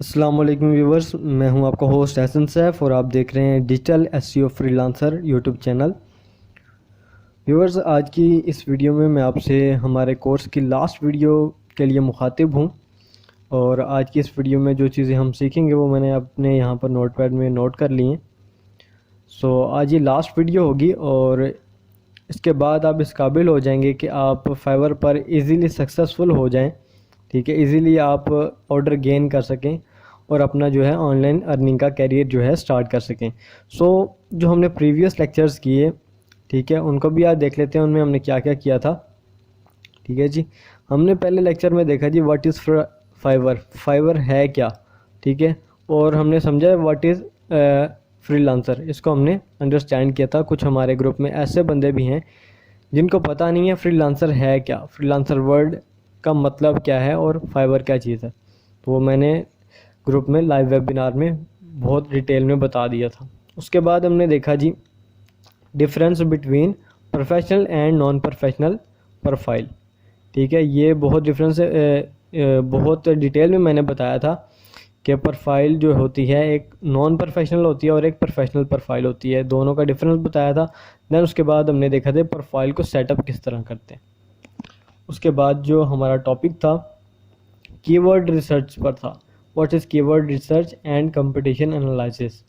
अस्सलाम वालेकुम व्यूवर्स, मैं हूं आपका होस्ट एहसन सैफ और आप देख रहे हैं digital SEO freelancer YouTube channel. Viewers, आज की इस वीडियो में मैं आपसे हमारे कोर्स की लास्ट वीडियो के लिए मुखातिब हूं और आज की इस वीडियो में जो चीज़ें हम सीखेंगे वो मैंने अपने यहाँ पर नोटपैड में नोट कर ली हैं। आज ये लास्ट वीडियो होगी और इसके बाद आप इस काबिल हो जाएंगे कि आप फाइवर पर इजीली सक्सेसफुल हो जाएं। ठीक है, इजीली आप ऑर्डर गेन कर सकें और अपना जो है ऑनलाइन अर्निंग का कैरियर जो है स्टार्ट कर सकें। जो हमने प्रीवियस लेक्चर्स किए, ठीक है, उनको भी आज देख लेते हैं उनमें हमने क्या क्या किया था। ठीक है जी, हमने पहले लेक्चर में देखा जी व्हाट इज़ फाइवर, फाइवर है क्या। ठीक है, और हमने समझा व्हाट इज़ फ्रीलांसर, इसको हमने अंडरस्टैंड किया था। कुछ हमारे ग्रुप में ऐसे बंदे भी हैं जिनको पता नहीं है फ्रीलांसर है क्या, फ्रीलांसर वर्ड का मतलब क्या है और फाइवर क्या चीज़ है। तो वो मैंने ग्रुप में लाइव वेबिनार में बहुत डिटेल में बता दिया था। उसके बाद हमने देखा जी difference between professional and non professional profile. ठीक है, ये बहुत डिफरेंस बहुत डिटेल में मैंने बताया था कि प्रोफाइल जो होती है एक नॉन प्रोफेशनल होती है और एक प्रोफेशनल प्रोफाइल होती है, दोनों का डिफरेंस बताया था। देन उसके बाद हमने देखा था प्रोफाइल को सेटअप किस तरह करते हैं। उसके बाद जो हमारा टॉपिक था कीवर्ड रिसर्च पर था, what is keyword research and competition analysis.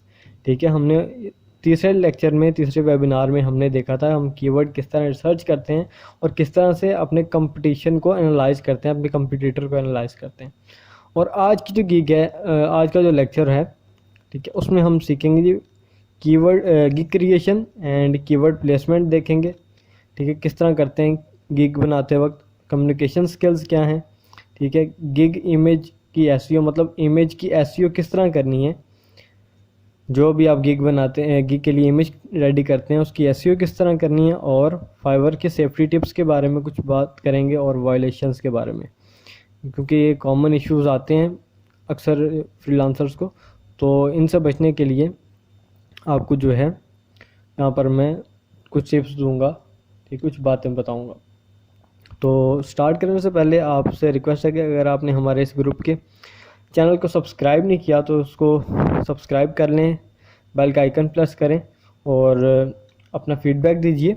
ठीक है, हमने तीसरे लेक्चर में, तीसरे वेबिनार में हमने देखा था हम कीवर्ड किस तरह रिसर्च करते हैं और किस तरह से अपने कंपटीशन को एनालाइज करते हैं, अपने कंपटीटर को एनालाइज करते हैं। और आज की जो गिग है, आज का जो लेक्चर है, ठीक है, उसमें हम सीखेंगे जी keyword gig creation and keyword placement देखेंगे। ठीक है, किस तरह करते हैं गिग बनाते वक्त, कम्युनिकेशन स्किल्स क्या हैं। ठीक है, गिग इमेज की एसईओ, मतलब इमेज की एसईओ किस तरह करनी है। जो भी आप गिग बनाते हैं, गिग के लिए इमेज रेडी करते हैं, उसकी एसईओ किस तरह करनी है। और फाइवर के सेफ्टी टिप्स के बारे में कुछ बात करेंगे और वायलेशंस के बारे में, क्योंकि ये कॉमन इश्यूज आते हैं अक्सर फ्रीलांसर्स को। तो इनसे बचने के लिए आपको जो है यहाँ पर मैं कुछ टिप्स दूंगा, ठीक, कुछ बातें बताऊंगा। तो स्टार्ट करने से पहले आपसे रिक्वेस्ट है कि अगर आपने हमारे इस ग्रुप के चैनल को सब्सक्राइब नहीं किया तो उसको सब्सक्राइब कर लें, बेल का आइकन प्रेस करें और अपना फीडबैक दीजिए।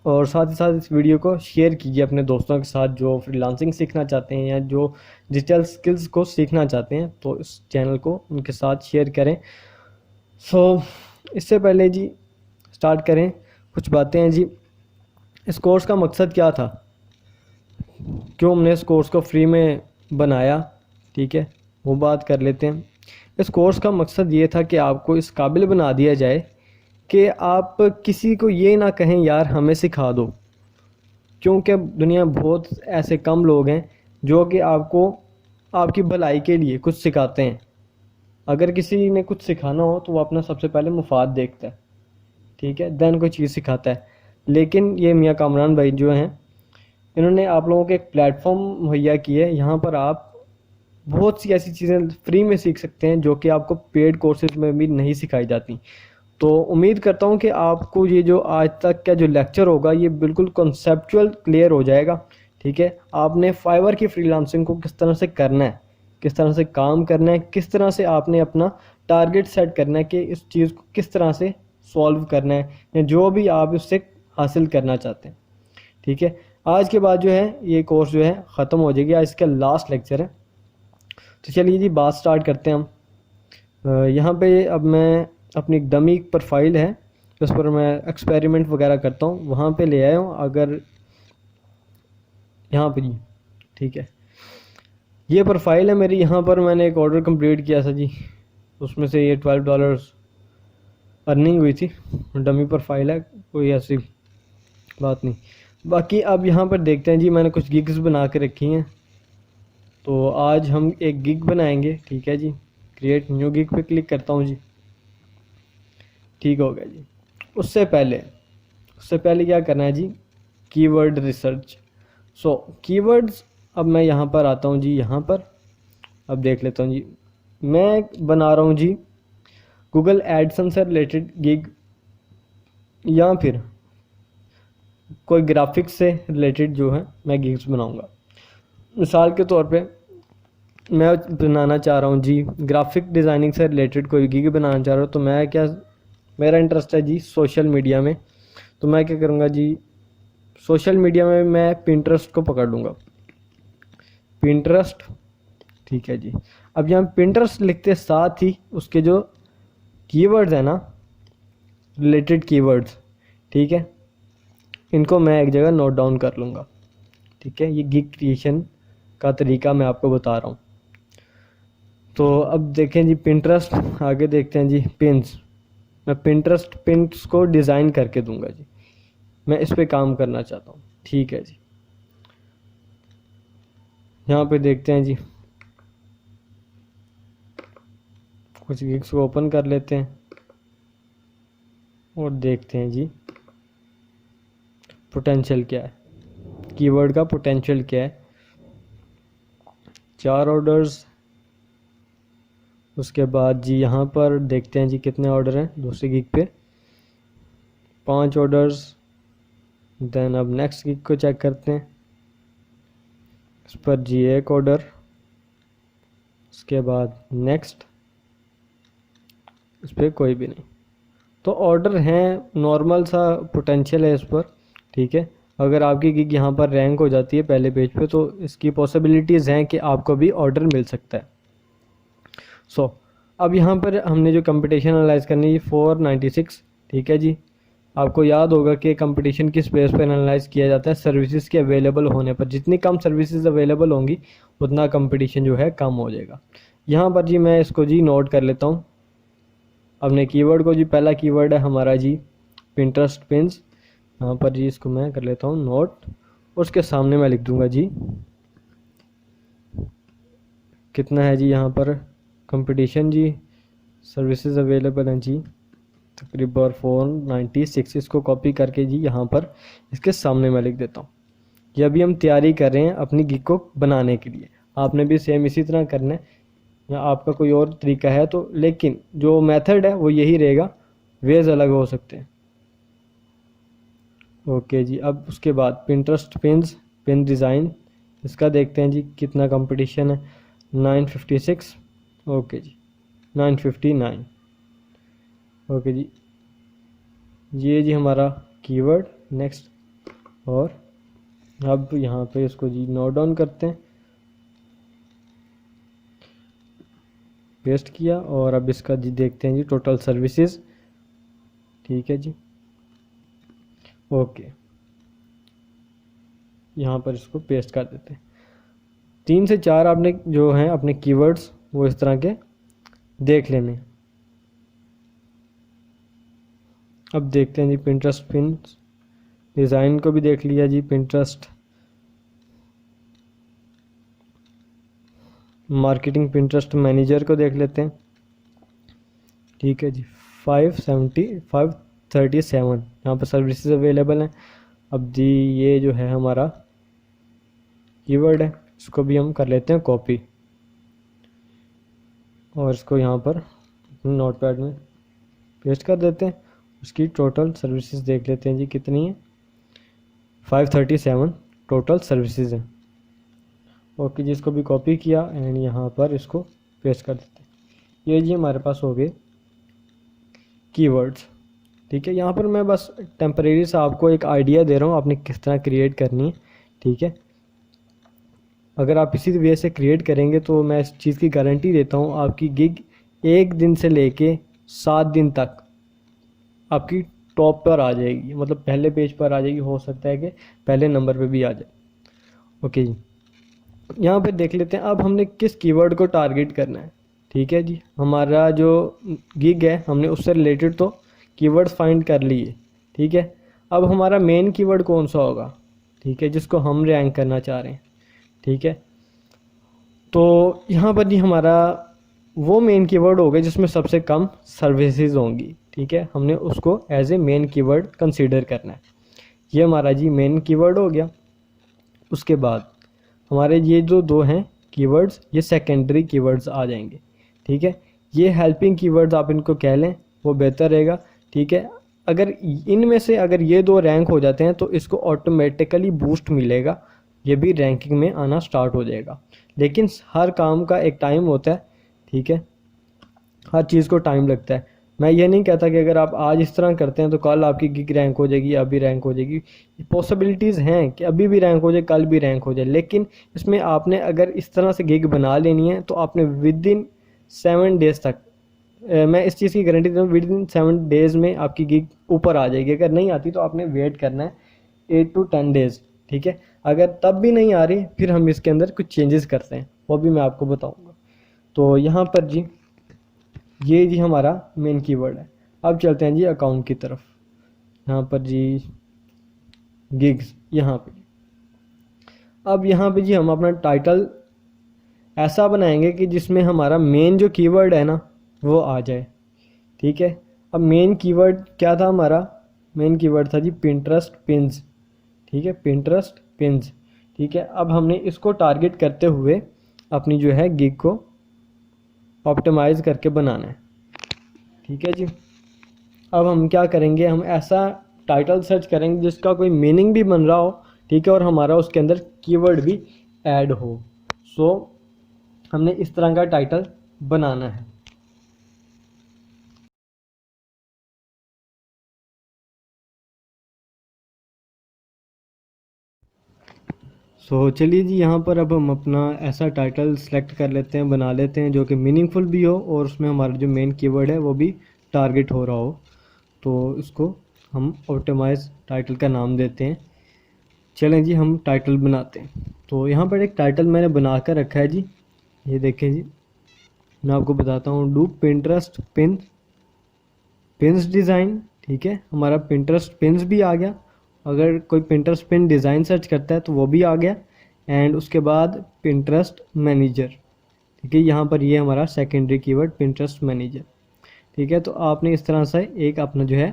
और साथ ही साथ इस वीडियो को शेयर कीजिए अपने दोस्तों के साथ जो फ्रीलांसिंग सीखना चाहते हैं या जो डिजिटल स्किल्स को सीखना चाहते हैं, तो इस चैनल को उनके साथ शेयर करें। इससे पहले जी स्टार्ट करें, कुछ बातें हैं जी। इस कोर्स का मकसद क्या था, क्यों हमने इस कोर्स को फ्री में बनाया, ठीक है, वो बात कर लेते हैं। इस कोर्स का मकसद ये था कि आपको इस काबिल बना दिया जाए कि आप किसी को ये ना कहें यार हमें सिखा दो, क्योंकि दुनिया में बहुत ऐसे कम लोग हैं जो कि आपको आपकी भलाई के लिए कुछ सिखाते हैं। अगर किसी ने कुछ सिखाना हो तो वो अपना सबसे पहले मुफाद देखता है, ठीक है, देन कोई चीज़ सिखाता है। लेकिन ये मियाँ कामरान भाई जो हैं, इन्होंने आप लोगों को एक प्लेटफॉर्म मुहैया की है, यहाँ पर आप बहुत सी ऐसी चीज़ें फ्री में सीख सकते हैं जो कि आपको पेड कोर्सेज में भी नहीं सिखाई जाती। तो उम्मीद करता हूँ कि आपको ये जो आज तक का जो लेक्चर होगा ये बिल्कुल कॉन्सेप्चुअल क्लियर हो जाएगा। ठीक है, आपने फाइवर की फ्रीलांसिंग को किस तरह से करना है, किस तरह से काम करना है, किस तरह से आपने अपना टारगेट सेट करना है कि इस चीज़ को किस तरह से सॉल्व करना है या जो भी आप उससे हासिल करना चाहते हैं। ठीक है, आज के बाद जो है ये कोर्स जो है ख़त्म हो जाएगी, आज इसका लास्ट लेक्चर है। तो चलिए जी बात स्टार्ट करते हैं हम। यहाँ पे अब मैं अपनी डमी प्रोफाइल है उस पर मैं एक्सपेरिमेंट वगैरह करता हूँ, वहाँ पे ले आया हूँ। अगर यहाँ पे जी, ठीक है, ये प्रोफाइल है मेरी। यहाँ पर मैंने एक ऑर्डर कंप्लीट किया था जी, उसमें से ये $12 अर्निंग हुई थी। डमी प्रोफाइल है, कोई ऐसी बात नहीं। बाकी अब यहाँ पर देखते हैं जी, मैंने कुछ गिग्स बना के रखी हैं। तो आज हम एक गिग बनाएंगे, ठीक है जी। क्रिएट न्यू गिग पे क्लिक करता हूँ जी, ठीक हो गया जी। उससे पहले क्या करना है जी, कीवर्ड रिसर्च। कीवर्ड्स, अब मैं यहाँ पर आता हूँ जी, यहाँ पर अब देख लेता हूँ जी। मैं बना रहा हूँ जी गूगल एडसन से रिलेटेड गिग या फिर कोई ग्राफिक्स से रिलेटेड जो है मैं गिग्स बनाऊँगा। मिसाल के तौर पे मैं बनाना चाह रहा हूँ जी ग्राफिक डिज़ाइनिंग से रिलेटेड कोई गिग बनाना चाह रहा हूँ, तो मैं क्या, मेरा इंटरेस्ट है जी सोशल मीडिया में। तो मैं क्या करूँगा जी, सोशल मीडिया में मैं पिंटरेस्ट को पकड़ लूँगा, पिंटरेस्ट। ठीक है जी। अब यहाँ पिंटरेस्ट लिखते साथ ही उसके जो कीवर्ड्स हैं ना, रिलेटेड कीवर्ड्स, ठीक है, इनको मैं एक जगह नोट डाउन कर लूँगा। ठीक है, ये गिग क्रिएशन का तरीका मैं आपको बता रहा हूँ। तो अब देखें जी पिंटरेस्ट, आगे देखते हैं जी पिन्स। मैं पिंटरेस्ट पिन्स को डिज़ाइन करके दूंगा जी, मैं इस पे काम करना चाहता हूँ। ठीक है जी, यहाँ पे देखते हैं जी, कुछ गिग्स को ओपन कर लेते हैं और देखते हैं जी पोटेंशियल क्या है, कीवर्ड का पोटेंशियल क्या है। 4 ऑर्डर्स, उसके बाद जी यहाँ पर देखते हैं जी कितने ऑर्डर हैं दूसरी गिग पे, 5 ऑर्डर्स। देन अब नेक्स्ट गिग को चेक करते हैं, इस पर जी 1 ऑर्डर, उसके बाद नेक्स्ट, इस पर कोई भी नहीं। तो ऑर्डर हैं, नॉर्मल सा पोटेंशियल है इस पर। ठीक है, अगर आपकी गिग यहाँ पर रैंक हो जाती है पहले पेज पे, तो इसकी पॉसिबिलिटीज़ हैं कि आपको भी ऑर्डर मिल सकता है। सो अब यहाँ पर हमने जो कंपटीशन एनालाइज करनी है 496। ठीक है जी, आपको याद होगा कि कंपटीशन किस बेस पर एनालाइज किया जाता है, सर्विसेज के अवेलेबल होने पर। जितनी कम सर्विसेज अवेलेबल होंगी उतना कंपटीशन जो है कम हो जाएगा। यहाँ पर जी मैं इसको जी नोट कर लेता हूँ अपने कीवर्ड को जी। पहला कीवर्ड है हमारा जी पिंटरेस्ट पिन्स, यहाँ पर जी इसको मैं कर लेता हूँ नोट, उसके सामने मैं लिख दूंगा जी कितना है जी यहाँ पर कंपटीशन जी, सर्विसेज अवेलेबल हैं जी तकरीबन 496। इसको कॉपी करके जी यहाँ पर इसके सामने मैं लिख देता हूँ। ये अभी हम तैयारी कर रहे हैं अपनी गिग को बनाने के लिए, आपने भी सेम इसी तरह करना है, या आपका कोई और तरीका है तो, लेकिन जो मेथड है वो यही रहेगा, वेज अलग हो सकते हैं। ओके जी, अब उसके बाद पिंटरेस्ट पिन्स, पिन डिज़ाइन, इसका देखते हैं जी कितना कंपटीशन है, 956। ओके जी 959। ओके जी, ये जी हमारा कीवर्ड नेक्स्ट। और अब यहाँ पे इसको जी नोट डाउन करते हैं, पेस्ट किया, और अब इसका जी देखते हैं जी टोटल सर्विसेज। ठीक है जी, ओके, यहाँ पर इसको पेस्ट कर देते हैं। 3 से 4 आपने जो हैं अपने कीवर्ड्स वो इस तरह के देख लेने। अब देखते हैं जी पिंटरेस्ट पिन डिज़ाइन को भी देख लिया जी, पिंटरेस्ट मार्केटिंग, पिंटरेस्ट मैनेजर को देख लेते हैं। ठीक है जी, 537 यहाँ पर सर्विसेज अवेलेबल हैं। अब जी ये जो है हमारा कीवर्ड है, इसको भी हम कर लेते हैं कॉपी, और इसको यहाँ पर नोटपैड में पेस्ट कर देते हैं। उसकी टोटल सर्विसेज देख लेते हैं जी कितनी है, 537 टोटल सर्विसेज हैं। ओके जी, इसको भी कॉपी किया एंड यहाँ पर इसको पेस्ट कर देते हैं। ये जी हमारे पास हो गए कीवर्ड्स। ठीक है, यहाँ पर मैं बस टेम्परेरी से आपको एक आइडिया दे रहा हूँ आपने किस तरह क्रिएट करनी है। ठीक है, अगर आप इसी वे से क्रिएट करेंगे तो मैं इस चीज़ की गारंटी देता हूँ आपकी गिग 1 दिन से लेके 7 दिन तक आपकी टॉप पर आ जाएगी, मतलब पहले पेज पर आ जाएगी, हो सकता है कि पहले नंबर पे भी आ जाए। ओके जी, यहाँ पे देख लेते हैं अब हमने किस कीवर्ड को टारगेट करना है। ठीक है जी, हमारा जो गिग है हमने उससे रिलेटेड तो कीवर्ड्स फाइंड कर लिए। ठीक है, अब हमारा मेन कीवर्ड कौन सा होगा, ठीक है, जिसको हम रैंक करना चाह रहे हैं। ठीक है, तो यहाँ पर जी हमारा वो मेन कीवर्ड होगा जिसमें सबसे कम सर्विसेज होंगी। ठीक है, हमने उसको as a main keyword consider करना है। ये हमारा जी मेन कीवर्ड हो गया। उसके बाद हमारे ये जो 2 हैं कीवर्ड्स, ये सेकेंडरी कीवर्ड्स आ जाएंगे। ठीक है, ये हेल्पिंग कीवर्ड्स आप इनको कह लें, वो बेहतर रहेगा। ठीक है, अगर इनमें से अगर ये 2 रैंक हो जाते हैं तो इसको ऑटोमेटिकली बूस्ट मिलेगा ये भी रैंकिंग में आना स्टार्ट हो जाएगा। लेकिन हर काम का एक टाइम होता है, ठीक है, हर चीज़ को टाइम लगता है। मैं ये नहीं कहता कि अगर आप आज इस तरह करते हैं तो कल आपकी गिग रैंक हो जाएगी, अभी रैंक हो जाएगी। पॉसिबिलिटीज़ हैं कि अभी भी रैंक हो जाए, कल भी रैंक हो जाए, लेकिन इसमें आपने अगर इस तरह से गिग बना लेनी है तो आपने विद इन 7 डेज़ तक, मैं इस चीज़ की गारंटी देता हूँ, विद इन 7 डेज़ में आपकी गिग ऊपर आ जाएगी। अगर नहीं आती तो आपने वेट करना है 8 to 10 डेज़, ठीक है। अगर तब भी नहीं आ रही फिर हम इसके अंदर कुछ चेंजेस करते हैं, वो भी मैं आपको बताऊँगा। तो यहाँ पर जी ये जी हमारा मेन कीवर्ड है। अब चलते हैं जी अकाउंट की तरफ। यहाँ पर जी गिग्स, यहाँ पे अब यहाँ पे जी हम अपना टाइटल ऐसा बनाएंगे कि जिसमें हमारा मेन जो कीवर्ड है ना वो आ जाए, ठीक है। अब मेन कीवर्ड क्या था हमारा? मेन कीवर्ड था जी पिंटरेस्ट पिन्स, ठीक है, पिंटरेस्ट पिन्स, ठीक है। अब हमने इसको टारगेट करते हुए अपनी जो है गिग को ऑप्टिमाइज़ करके बनाना है, ठीक है जी। अब हम क्या करेंगे, हम ऐसा टाइटल सर्च करेंगे जिसका कोई मीनिंग भी बन रहा हो, ठीक है, और हमारा उसके अंदर कीवर्ड भी ऐड हो। सो हमने इस तरह का टाइटल बनाना है। चलिए जी, यहाँ पर अब हम अपना ऐसा टाइटल सेलेक्ट कर लेते हैं, बना लेते हैं जो कि मीनिंगफुल भी हो और उसमें हमारा जो मेन कीवर्ड है वो भी टारगेट हो रहा हो। तो इसको हम ऑप्टिमाइज टाइटल का नाम देते हैं। चलें जी, हम टाइटल बनाते हैं। तो यहाँ पर एक टाइटल मैंने बना कर रखा है जी, ये देखें जी, मैं आपको बताता हूँ। डू पिंटरेस्ट पिन्स डिज़ाइन, ठीक है, हमारा पिंटरेस्ट पिन्स भी आ गया। अगर कोई पिंटरेस्ट पिन डिज़ाइन सर्च करता है तो वो भी आ गया। एंड उसके बाद पिंटरेस्ट मैनेजर, ठीक है, यहाँ पर ये हमारा सेकेंडरी कीवर्ड पिंटरेस्ट मैनेजर, ठीक है। तो आपने इस तरह से एक अपना जो है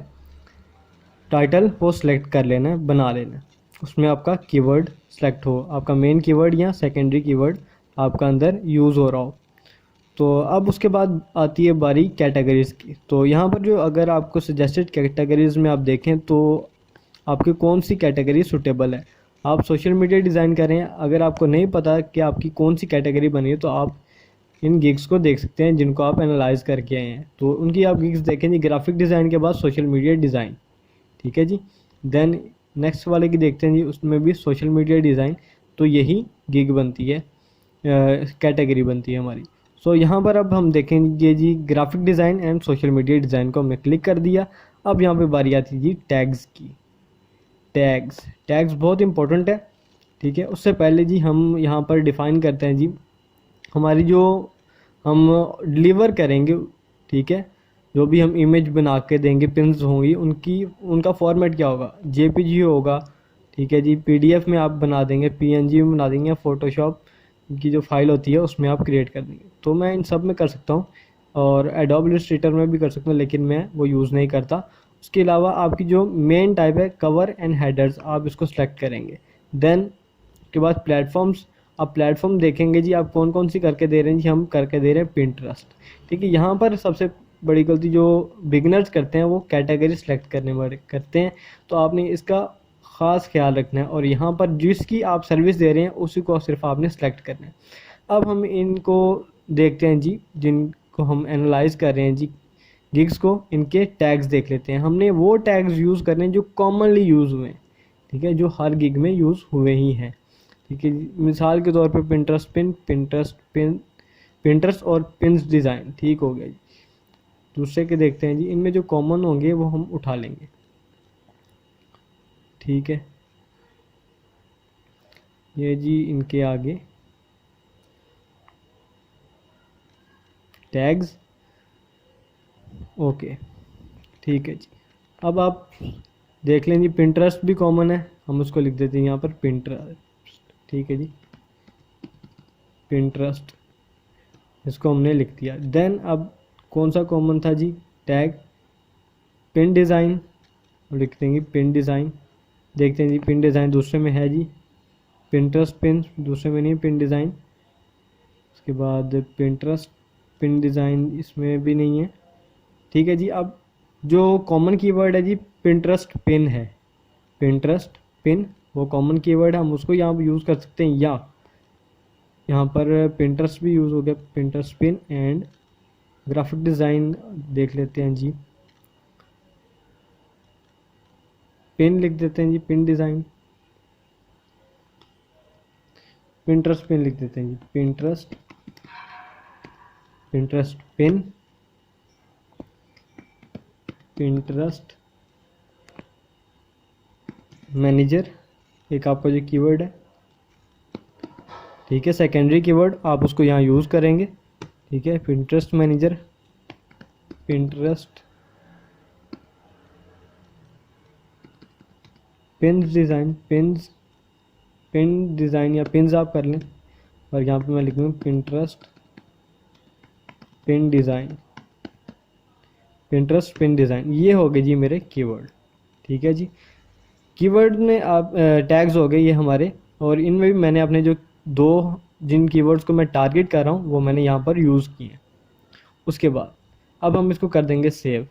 टाइटल वो सिलेक्ट कर लेना है, बना लेना है। उसमें आपका कीवर्ड सेलेक्ट हो, आपका मेन कीवर्ड या सेकेंडरी कीवर्ड आपका अंदर यूज़ हो रहा हो। तो अब उसके बाद आती है बारी कैटेगरीज़ की। तो यहाँ पर जो अगर आपको सजेस्टेड कैटेगरीज़ में आप देखें तो आपकी कौन सी कैटेगरी सूटेबल है। आप सोशल मीडिया डिज़ाइन करें, अगर आपको नहीं पता कि आपकी कौन सी कैटेगरी बनी है तो आप इन गिग्स को देख सकते हैं जिनको आप एनालाइज करके आए हैं। तो उनकी आप गिग्स देखें जी, ग्राफिक डिज़ाइन के बाद सोशल मीडिया डिज़ाइन, ठीक है जी। देन नेक्स्ट वाले की देखते हैं जी, उसमें भी सोशल मीडिया डिज़ाइन। तो यही गिग बनती है, कैटेगरी बनती है हमारी। यहाँ पर अब हम देखेंगे जी graphic design and social media design को हमने क्लिक कर दिया। अब यहाँ पे बारी आती है जी टैग्स की। टैग्स बहुत इंपॉर्टेंट है, ठीक है। उससे पहले जी हम यहाँ पर डिफ़ाइन करते हैं जी हमारी जो हम डिलीवर करेंगे, ठीक है, जो भी हम इमेज बना के देंगे, पिन्स होंगी उनका फॉर्मेट क्या होगा, जेपीजी होगा, ठीक है जी। पीडीएफ में आप बना देंगे, पीएनजी में बना देंगे, फोटोशॉप की जो फाइल होती है उसमें आप क्रिएट कर देंगे। तो मैं इन सब में कर सकता हूँ और एडोब इलस्ट्रेटर में भी कर सकता हूँ, लेकिन मैं वो यूज़ नहीं करता। उसके अलावा आपकी जो मेन टाइप है कवर एंड हेडर्स, आप इसको सेलेक्ट करेंगे। देन के बाद प्लेटफॉर्म्स, आप प्लेटफॉर्म देखेंगे जी आप कौन कौन सी करके दे रहे हैं जी। हम करके दे रहे हैं पिंटरेस्ट, ठीक है। यहाँ पर सबसे बड़ी गलती जो बिगनर्स करते हैं वो कैटेगरी सेलेक्ट करने में करते हैं। तो आपने इसका ख़ास ख्याल रखना है और यहाँ पर जिसकी आप सर्विस दे रहे हैं उसी को सिर्फ आपने सेलेक्ट करना है। अब हम इनको देखते हैं जी, जिनको हम एनालाइज कर रहे हैं जी गिग्स को, इनके टैग्स देख लेते हैं। हमने वो टैग्स यूज़ करने हैं जो कॉमनली यूज़ हुए हैं, ठीक है, जो हर गिग में यूज़ हुए ही हैं, ठीक है। मिसाल के तौर पे पिंटरेस्ट और पिन्स डिज़ाइन, ठीक हो गया जी। दूसरे के देखते हैं जी, इनमें जो कॉमन होंगे वो हम उठा लेंगे, ठीक है। ये जी इनके आगे टैग्स, ओके, ठीक है जी। अब आप देख लें जी पिंटरेस्ट भी कॉमन है, हम उसको लिख देते हैं यहाँ पर पिंटरेस्ट, ठीक है जी, पिंटरेस्ट, इसको हमने लिख दिया। देन अब कौन सा कॉमन था जी, टैग पिन डिज़ाइन, लिख देंगे पिन डिज़ाइन। देखते हैं जी पिन डिज़ाइन दूसरे में है जी, पिंटरेस्ट पिन दूसरे में नहीं, पिन डिज़ाइन। उसके बाद पिंटरेस्ट पिन डिज़ाइन इसमें भी नहीं है, ठीक है जी। अब जो कॉमन कीवर्ड है जी पिंटरेस्ट पिन है, पिंटरेस्ट पिन वो कॉमन कीवर्ड है, हम उसको यहाँ पर यूज़ कर सकते हैं। या यहाँ पर पिंटरेस्ट भी यूज़ हो गया, Pinterest pin and graphic design देख लेते हैं जी, पिन लिख देते हैं जी, पिन डिज़ाइन, पिंटरेस्ट पिन लिख देते हैं जी, पिंटरेस्ट पिन, पिंटरेस्ट मैनेजर एक आपका जो कीवर्ड है, ठीक है, सेकेंडरी कीवर्ड आप उसको यहाँ यूज़ करेंगे, ठीक है। Pinterest manager, Pinterest pin design, pin design या पिन्स आप कर लें, और यहाँ पे मैं लिख दूँ Pinterest pin design, Pinterest pin design. ये हो गए जी मेरे कीवर्ड, ठीक है जी। कीवर्ड में आप टैग्स हो गए ये हमारे, और इनमें भी मैंने अपने जो जिन कीवर्ड्स को मैं टारगेट कर रहा हूँ वो मैंने यहाँ पर यूज़ किए हैं। उसके बाद अब हम इसको कर देंगे सेव।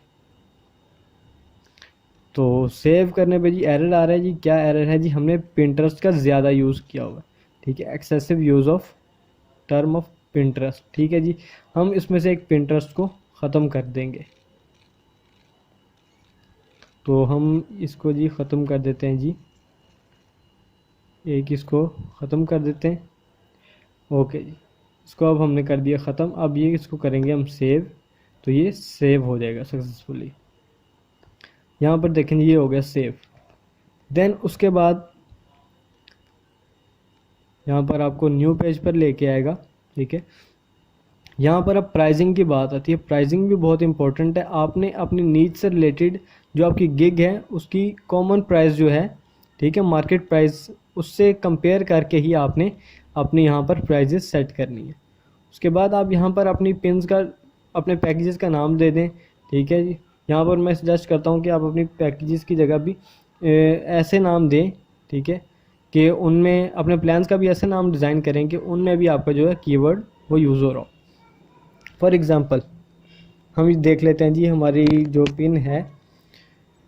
तो सेव करने पे जी एरर आ रहा है जी, क्या एरर है जी, हमने पिंटरेस्ट का ज़्यादा यूज़ किया हुआ है, ठीक है, excessive use of term of Pinterest, ठीक है जी। हम इसमें से एक पिंटरेस्ट को ख़त्म कर देंगे, तो हम इसको जी ख़त्म कर देते हैं जी, एक इसको ख़त्म कर देते हैं, ओके जी। इसको अब हमने कर दिया ख़त्म। अब ये इसको करेंगे हम सेव, तो ये सेव हो जाएगा सक्सेसफुली। यहाँ पर देखें ये हो गया सेव। देन उसके बाद यहाँ पर आपको न्यू पेज पर लेके आएगा, ठीक है। यहाँ पर अब प्राइसिंग की बात आती है, प्राइसिंग भी बहुत इंपॉर्टेंट है। आपने अपनी नीड से रिलेटेड जो आपकी गिग है उसकी कॉमन प्राइस जो है, ठीक है, मार्केट प्राइस, उससे कंपेयर करके ही आपने अपने यहाँ पर प्राइजेस सेट करनी है। उसके बाद आप यहाँ पर अपनी पिन्स का, अपने पैकेजेस का नाम दे दें, ठीक है जी। यहाँ पर मैं सजेस्ट करता हूँ कि आप अपनी पैकेजेस की जगह भी ऐसे नाम दें, ठीक है, कि उनमें अपने प्लान्स का भी ऐसे नाम डिज़ाइन करें कि उनमें भी आपका जो है कीवर्ड वो यूज़ हो रहा हो। फॉर एग्ज़ाम्पल हम देख लेते हैं जी, हमारी जो पिन है,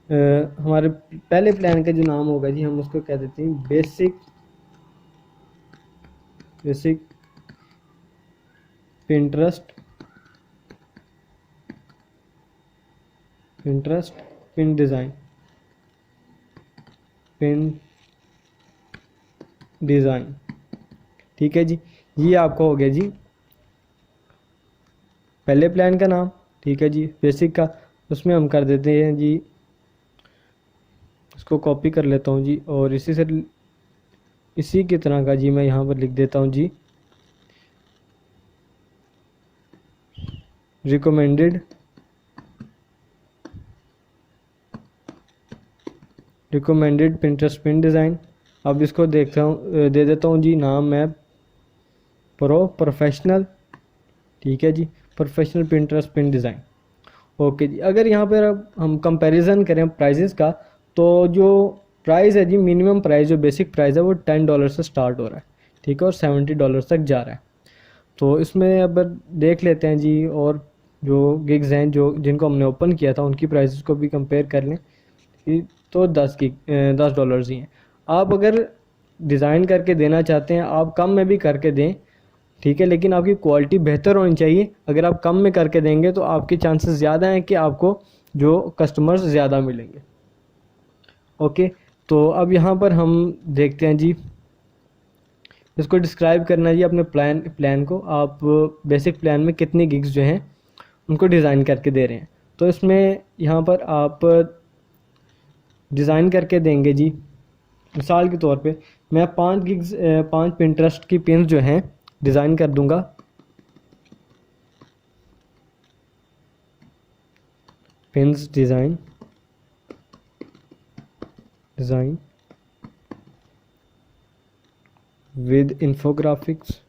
हमारे पहले प्लान का जो नाम होगा जी, हम उसको कह देते हैं बेसिक पिंटरेस्ट पिन डिज़ाइन, ठीक है जी। ये आपका हो गया जी पहले प्लान का नाम, ठीक है जी, बेसिक का। उसमें हम कर देते हैं जी, इसको कॉपी कर लेता हूँ जी, और इसी की तरह का जी मैं यहाँ पर लिख देता हूँ जी रिकमेंडेड पिंटरेस्ट पिन डिज़ाइन। अब इसको देखता हूँ, दे देता हूँ जी नाम मैं प्रोफेशनल, ठीक है जी, professional Pinterest pin design, okay जी। अगर यहाँ पर अब हम कंपैरिजन करें प्राइजेस का, तो जो प्राइस है जी, मिनिमम प्राइस जो बेसिक प्राइस है वो $10 से स्टार्ट हो रहा है, ठीक है, और $70 तक जा रहा है। तो इसमें अब देख लेते हैं जी, और जो गिग्स हैं जो जिनको हमने ओपन किया था उनकी प्राइसेस को भी कंपेयर कर लें, तो $10 ही हैं। आप अगर डिज़ाइन करके देना चाहते हैं आप कम में भी करके दें, ठीक है, लेकिन आपकी क्वालिटी बेहतर होनी चाहिए। अगर आप कम में करके देंगे तो आपके चांसेस ज़्यादा हैं कि आपको जो कस्टमर्स ज़्यादा मिलेंगे, ओके। तो अब यहाँ पर हम देखते हैं जी, इसको डिस्क्राइब करना है जी अपने प्लान को, आप बेसिक प्लान में कितनी गिग्स जो हैं उनको डिज़ाइन करके दे रहे हैं। तो इसमें यहाँ पर आप डिज़ाइन करके देंगे जी, मिसाल के तौर पे मैं 5 पिंटरेस्ट की पिन्स जो हैं डिज़ाइन कर दूंगा, पिन्स डिज़ाइन विद इन्फोग्राफिक्स,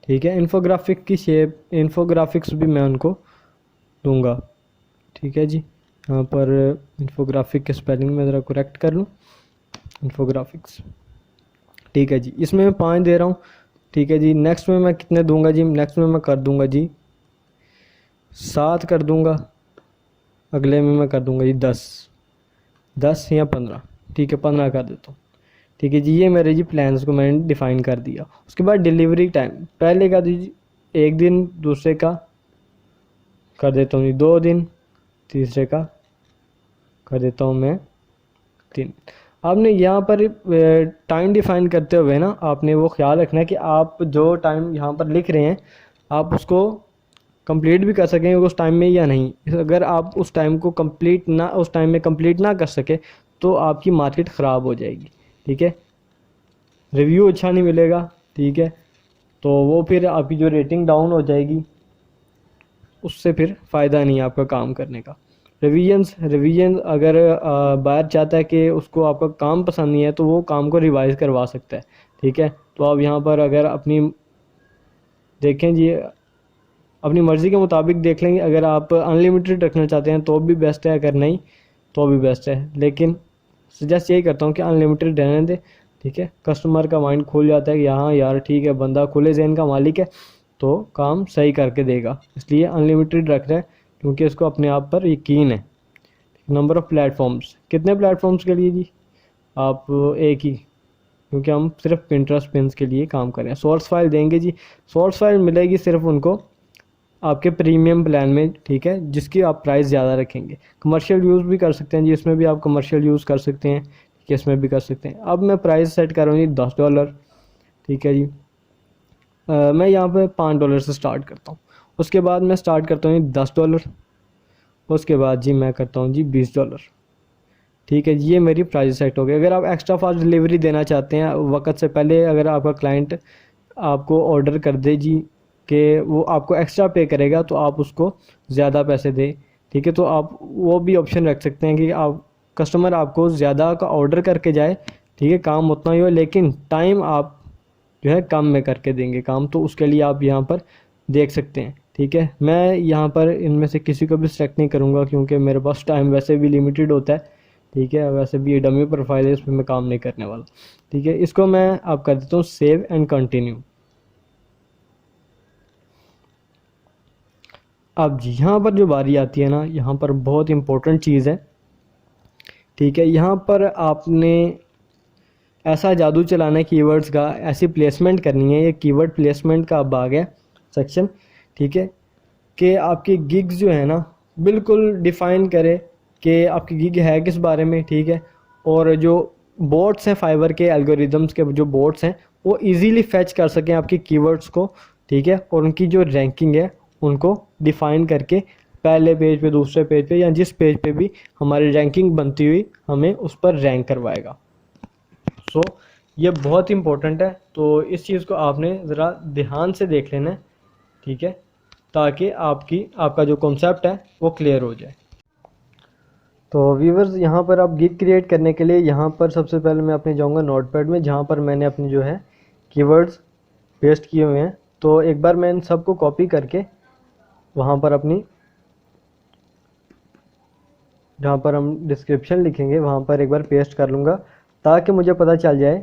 ठीक है, इन्फोग्राफिक की शेप, इन्फोग्राफिक्स भी मैं उनको दूंगा, ठीक है जी। यहाँ पर इन्फोग्राफिक के स्पेलिंग में ज़रा करेक्ट कर लूँ, इन्फोग्राफिक्स, ठीक है जी। इसमें मैं 5 दे रहा हूँ, ठीक है जी। नेक्स्ट में मैं कितने दूंगा जी, नेक्स्ट में मैं कर दूंगा जी 7 कर दूंगा, अगले में मैं कर दूंगा जी 10 या 15, ठीक है 15 कर देता हूँ। ठीक है जी, ये मेरे जी प्लान्स को मैंने डिफ़ाइन कर दिया। उसके बाद डिलीवरी टाइम पहले का दीजिए 1 दिन, दूसरे का कर देता हूँ जी 2 दिन, तीसरे का कर देता हूँ मैं 3। आपने यहाँ पर टाइम डिफाइन करते हुए ना आपने वो ख्याल रखना है कि आप जो टाइम यहाँ पर लिख रहे हैं आप उसको कंप्लीट भी कर सकें उस टाइम में या नहीं। अगर आप उस टाइम को कंप्लीट ना उस टाइम में कंप्लीट ना कर सके तो आपकी मार्केट ख़राब हो जाएगी। ठीक है, रिव्यू अच्छा नहीं मिलेगा। ठीक है, तो वो फिर आपकी जो रेटिंग डाउन हो जाएगी, उससे फिर फ़ायदा नहीं है आपका काम करने का। रिवीजन अगर बायर चाहता है कि उसको आपका काम पसंद नहीं है तो वो काम को रिवाइज़ करवा सकता है। ठीक है, तो आप यहाँ पर अगर अपनी देखें जी अपनी मर्ज़ी के मुताबिक देख लेंगे। अगर आप अनलिमिटेड रखना चाहते हैं तो भी बेस्ट है, अगर नहीं तो भी बेस्ट है, लेकिन सजेस्ट यही करता हूँ कि अनलिमिटेड रहने दें। ठीक है, कस्टमर का माइंड खुल जाता है कि हाँ यार ठीक है, बंदा खुले जहन का मालिक है तो काम सही करके देगा, इसलिए अनलिमिटेड रख रहे हैं क्योंकि इसको अपने आप पर यकीन है। नंबर ऑफ़ प्लेटफॉर्म्स, कितने प्लेटफॉर्म्स के लिए जी? आप एक ही, क्योंकि हम सिर्फ पिंटरेस्ट पिन्स के लिए काम करें। सोर्स फाइल देंगे जी, सोर्स फाइल मिलेगी सिर्फ उनको आपके प्रीमियम प्लान में। ठीक है, जिसकी आप प्राइस ज़्यादा रखेंगे। कमर्शियल यूज़ भी कर सकते हैं जी, इसमें भी आप कमर्शियल यूज़ कर सकते हैं। ठीक है, इसमें भी कर सकते हैं। अब मैं प्राइस सेट कर रहा हूँ जी $10। ठीक है जी, मैं यहाँ पे $5 से स्टार्ट करता हूँ। उसके बाद मैं स्टार्ट करता हूँ जी $10। उसके बाद जी मैं करता हूँ जी $20। ठीक है जी, ये मेरी प्राइस सेट हो गई। अगर आप एक्स्ट्रा फास्ट डिलीवरी देना चाहते हैं वक्त से पहले, अगर आपका क्लाइंट आपको ऑर्डर कर दे जी कि वो आपको एक्स्ट्रा पे करेगा तो आप उसको ज़्यादा पैसे दें। ठीक है, तो आप वो भी ऑप्शन रख सकते हैं कि आप कस्टमर आपको ज़्यादा का ऑर्डर करके जाए। ठीक है, काम उतना ही हो लेकिन टाइम आप जो है कम में करके देंगे काम, तो उसके लिए आप यहाँ पर देख सकते हैं। ठीक है, मैं यहाँ पर इनमें से किसी को भी सिलेक्ट नहीं करूँगा क्योंकि मेरे पास टाइम वैसे भी लिमिटेड होता है। ठीक है, वैसे भी ये डमी प्रोफाइल है, इस पर मैं काम नहीं करने वाला। ठीक है, इसको मैं आप कर देता हूँ सेव एंड कंटिन्यू। अब जी यहाँ पर जो बारी आती है ना, यहाँ पर बहुत इंपॉर्टेंट चीज़ है। ठीक है, यहाँ पर आपने ऐसा जादू चलाना है कीवर्ड्स का, ऐसी प्लेसमेंट करनी है। ये कीवर्ड प्लेसमेंट का अब आ गया सेक्शन। ठीक है, कि आपकी गिग्स जो है ना बिल्कुल डिफ़ाइन करे कि आपकी गिग है किस बारे में। ठीक है, और जो बोट्स हैं फाइवर के एल्गोरिदम्स के जो बोट्स हैं वो इजीली फैच कर सकें आपकी कीवर्ड्स को। ठीक है, और उनकी जो रैंकिंग है उनको डिफ़ाइन करके पहले पेज पे, दूसरे पेज पे, या जिस पेज पे भी हमारी रैंकिंग बनती हुई हमें उस पर रैंक करवाएगा। सो ये बहुत इंपॉर्टेंट है, तो इस चीज़ को आपने ज़रा ध्यान से देख लेना है। ठीक है, ताकि आपका जो कॉन्सेप्ट है वो क्लियर हो जाए। तो व्यूवर्स यहाँ पर आप गिग क्रिएट करने के लिए यहाँ पर सबसे पहले मैं अपने जाऊँगा नोटपैड में, जहाँ पर मैंने अपनी जो है कीवर्ड्स पेस्ट किए हुए हैं। तो एक बार मैं इन सबको कॉपी करके वहाँ पर अपनी जहाँ पर हम डिस्क्रिप्शन लिखेंगे वहाँ पर एक बार पेस्ट कर लूँगा, ताकि मुझे पता चल जाए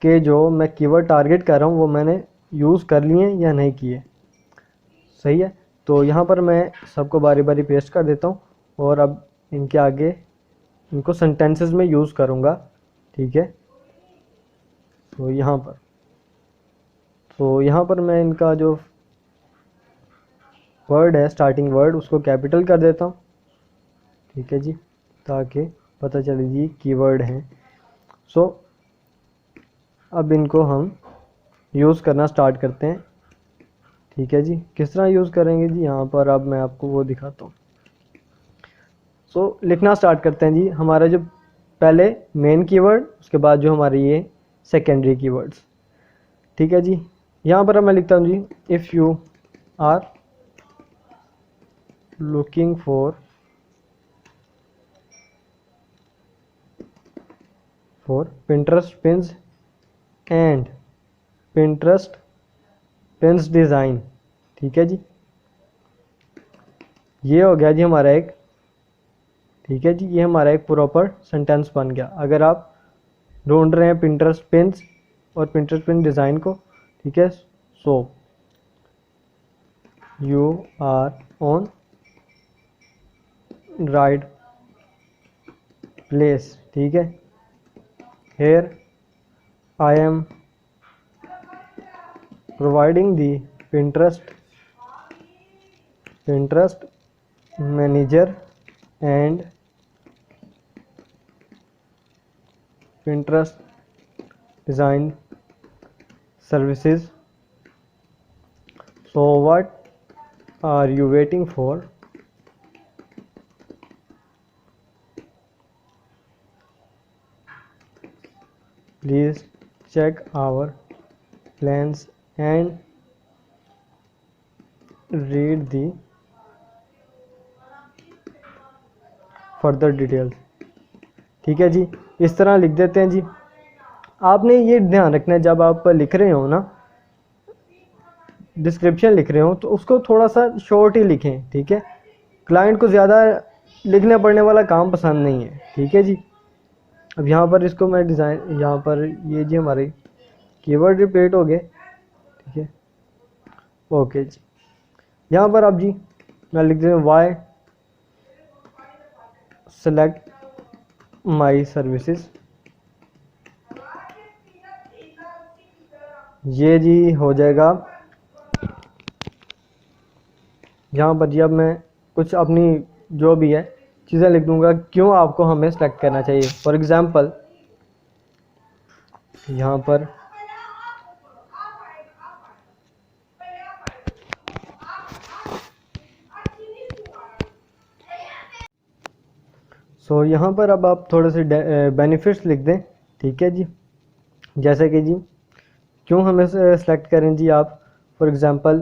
कि जो मैं कीवर्ड टारगेट कर रहा हूँ वो मैंने यूज़ कर लिए या नहीं किए। सही है, तो यहाँ पर मैं सबको बारी बारी पेस्ट कर देता हूँ और अब इनके आगे इनको सेंटेंसेस में यूज़ करूँगा। ठीक है, तो यहाँ पर मैं इनका जो वर्ड है स्टार्टिंग वर्ड उसको कैपिटल कर देता हूँ। ठीक है जी, ताकि पता चले जी कीवर्ड हैं। सो अब इनको हम यूज़ करना स्टार्ट करते हैं। ठीक है जी, किस तरह यूज़ करेंगे जी, यहाँ पर अब मैं आपको वो दिखाता हूँ। सो लिखना स्टार्ट करते हैं जी। हमारा जो पहले मेन कीवर्ड, उसके बाद जो हमारे ये सेकेंडरी कीवर्ड्स। ठीक है जी, यहाँ पर मैं लिखता हूँ जी if you are looking for Pinterest pins and Pinterest pins design. ठीक है जी, ये हो गया जी हमारा एक। ठीक है जी, ये हमारा एक प्रॉपर सेंटेंस बन गया। अगर आप ढूंढ रहे हैं पिंटरेस्ट पिन्स और पिंटरेस्ट पिन डिज़ाइन को। ठीक है, so you are on right place. ठीक है, here I am providing the Pinterest manager and Pinterest design services. So what are you waiting for? Please check our plans and read the further details. ठीक है जी, इस तरह लिख देते हैं जी। आपने ये ध्यान रखना है जब आप लिख रहे हो ना, डिस्क्रिप्शन लिख रहे हो, तो उसको थोड़ा सा शॉर्ट ही लिखें, ठीक है। क्लाइंट को ज़्यादा लिखने पड़ने वाला काम पसंद नहीं है, ठीक है जी। अब यहाँ पर इसको मैं डिज़ाइन, यहाँ पर ये जी हमारे कीवर्ड रिपीट हो गए, ठीक है, ओके जी। यहाँ पर अब जी मैं लिख देता हूँ वाई सेलेक्ट माई सर्विसेज। ये जी हो जाएगा। यहाँ पर जी अब मैं कुछ अपनी जो भी है चीज़ें लिख दूंगा, क्यों आपको हमें सेलेक्ट करना चाहिए। फॉर एग्ज़ाम्पल यहाँ पर यहाँ पर अब आप थोड़े से बेनिफिट्स लिख दें, ठीक है जी। जैसे कि जी क्यों हमें सेलेक्ट करें जी आप। फॉर एग्ज़ाम्पल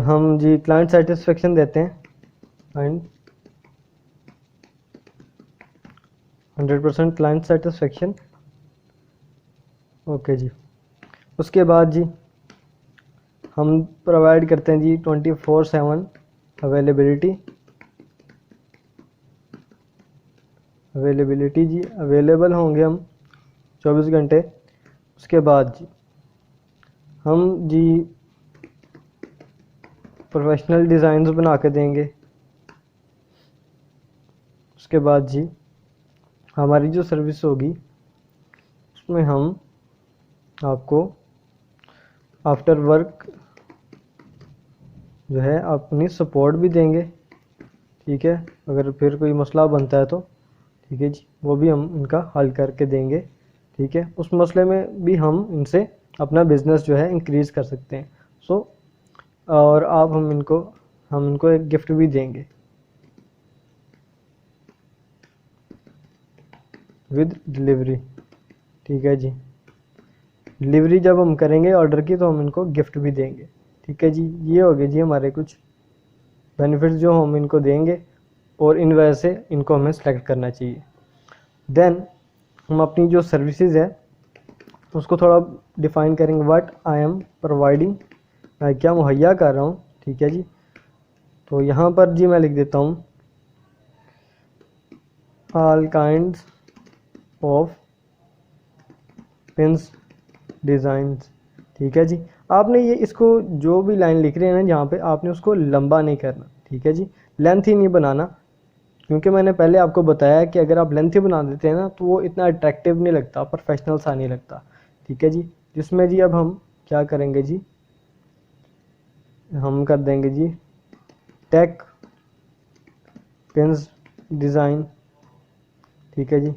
हम जी क्लाइंट सेटिस्फेक्शन देते हैं एंड 100% क्लाइंट सेटिस्फेक्शन, ओके जी। उसके बाद जी हम प्रोवाइड करते हैं जी 24/7 अवेलेबिलिटी जी, अवेलेबल होंगे हम 24 घंटे। उसके बाद जी हम जी प्रोफेशनल डिज़ाइंस बना के देंगे। उसके बाद जी हमारी जो सर्विस होगी उसमें हम आपको आफ्टर वर्क जो है अपनी सपोर्ट भी देंगे, ठीक है। अगर फिर कोई मसला बनता है तो ठीक है जी, वो भी हम इनका हल करके देंगे, ठीक है। उस मसले में भी हम इनसे अपना बिज़नेस जो है इंक्रीज़ कर सकते हैं। और आप हम इनको एक गिफ्ट भी देंगे विद डिलीवरी, ठीक है जी। डिलीवरी जब हम करेंगे ऑर्डर की तो हम इनको गिफ्ट भी देंगे, ठीक है जी। ये हो गए जी हमारे कुछ बेनिफिट्स जो हम इनको देंगे और इन वजह से इनको हमें सेलेक्ट करना चाहिए। देन हम अपनी जो सर्विसेज है उसको थोड़ा डिफ़ाइन करेंगे। व्हाट आई एम प्रोवाइडिंग, मैं क्या मुहैया कर रहा हूँ, ठीक है जी। तो यहाँ पर जी मैं लिख देता हूँ all kinds of pins designs, ठीक है जी। आपने ये इसको जो भी लाइन लिख रहे हैं ना यहाँ पे, आपने उसको लंबा नहीं करना, ठीक है जी। लेंथ ही नहीं बनाना, क्योंकि मैंने पहले आपको बताया कि अगर आप लेंथ ही बना देते हैं ना तो वो इतना अट्रैक्टिव नहीं लगता, प्रोफेशनल सा नहीं लगता, ठीक है जी। जिसमें जी अब हम क्या करेंगे जी, हम कर देंगे जी टेक पिन्स डिज़ाइन, ठीक है जी।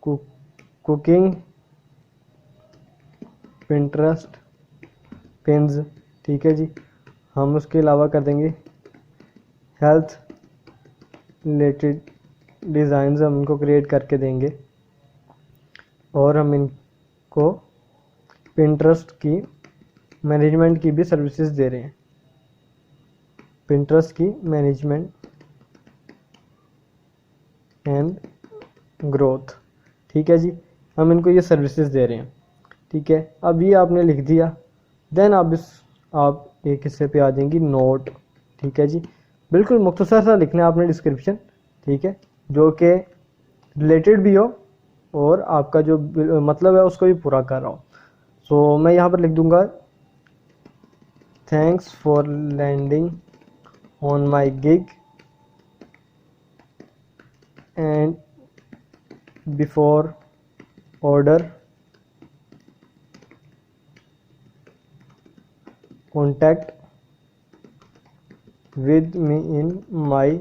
कुकिंग पिंटरेस्ट पिन्स, ठीक है जी। हम उसके अलावा कर देंगे हेल्थ रिलेटेड डिज़ाइंस, हम इनको क्रिएट करके देंगे। और हम इनको पिंटरेस्ट की मैनेजमेंट की भी सर्विसेज दे रहे हैं, पिंटरेस्ट की मैनेजमेंट एंड ग्रोथ, ठीक है जी। हम इनको ये सर्विसेज दे रहे हैं, ठीक है। अब ये आपने लिख दिया। देन आप एक हिस्से पे आ जाएंगी नोट, ठीक है जी। बिल्कुल मुख्तसर सा लिखना है आपने डिस्क्रिप्शन, ठीक है, जो कि रिलेटेड भी हो और आपका जो मतलब है उसको भी पूरा कर रहा हो। सो मैं यहाँ पर लिख दूंगा thanks for landing on my gig and before order contact with me in my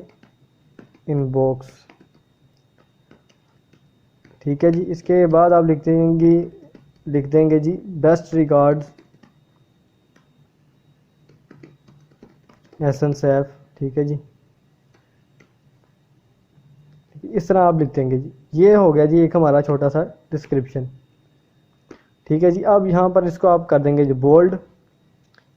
inbox. ठीक है जी, इसके बाद आप लिख देंगे जी बेस्ट रिगार्ड्स एहसन सैफ। ठीक है जी, इस तरह आप लिख देंगे जी। ये हो गया जी एक हमारा छोटा सा डिस्क्रिप्शन। ठीक है जी, अब यहाँ पर इसको आप कर देंगे जी बोल्ड।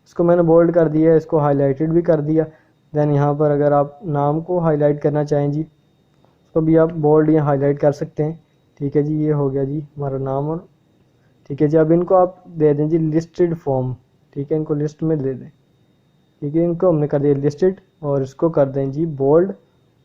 इसको मैंने बोल्ड कर दिया, इसको हाईलाइटेड भी कर दिया। देन यहाँ पर अगर आप नाम को हाईलाइट करना चाहें जी, उसको भी आप बोल्ड या हाईलाइट कर सकते हैं। ठीक है जी, ये हो गया जी हमारा नाम। और ठीक है जी, अब इनको आप दे दें जी लिस्टेड फॉर्म। ठीक है, इनको लिस्ट में दे दें। ठीक है, इनको हमने कर दिया लिस्टेड और इसको कर दें जी बोल्ड,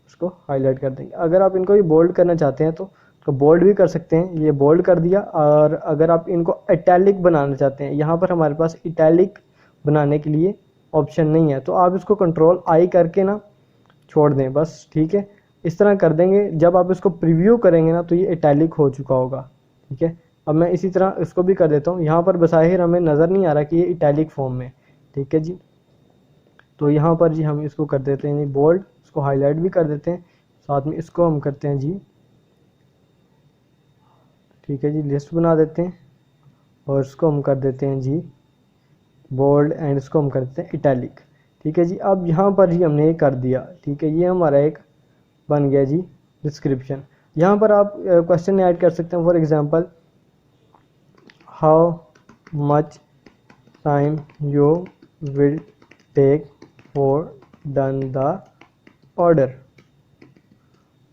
उसको हाईलाइट कर देंगे। अगर आप इनको भी बोल्ड करना चाहते हैं तो बोल्ड भी कर सकते हैं, ये बोल्ड कर दिया। और अगर आप इनको इटैलिक बनाना चाहते हैं, यहाँ पर हमारे पास इटैलिक बनाने के लिए ऑप्शन नहीं है, तो आप इसको कंट्रोल आई करके ना छोड़ दें बस। ठीक है, इस तरह कर देंगे। जब आप इसको प्रीव्यू करेंगे ना तो ये इटैलिक हो चुका होगा। ठीक है, अब मैं इसी तरह इसको भी कर देता हूँ। यहाँ पर बज़ाहिर हमें नज़र नहीं आ रहा कि ये इटैलिक फॉर्म में। ठीक है जी, तो यहाँ पर जी हम इसको कर देते हैं जी बोल्ड, इसको हाईलाइट भी कर देते हैं, साथ में इसको हम करते हैं जी। ठीक है जी, लिस्ट बना देते हैं और इसको हम कर देते हैं जी बोल्ड एंड इसको हम कर देते हैं इटैलिक। ठीक है जी, अब यहाँ पर जी हमने ये कर दिया। ठीक है, ये हमारा एक बन गया जी डिस्क्रिप्शन। यहाँ पर आप क्वेश्चन ऐड कर सकते हैं। For example, how much time you will take for done the order.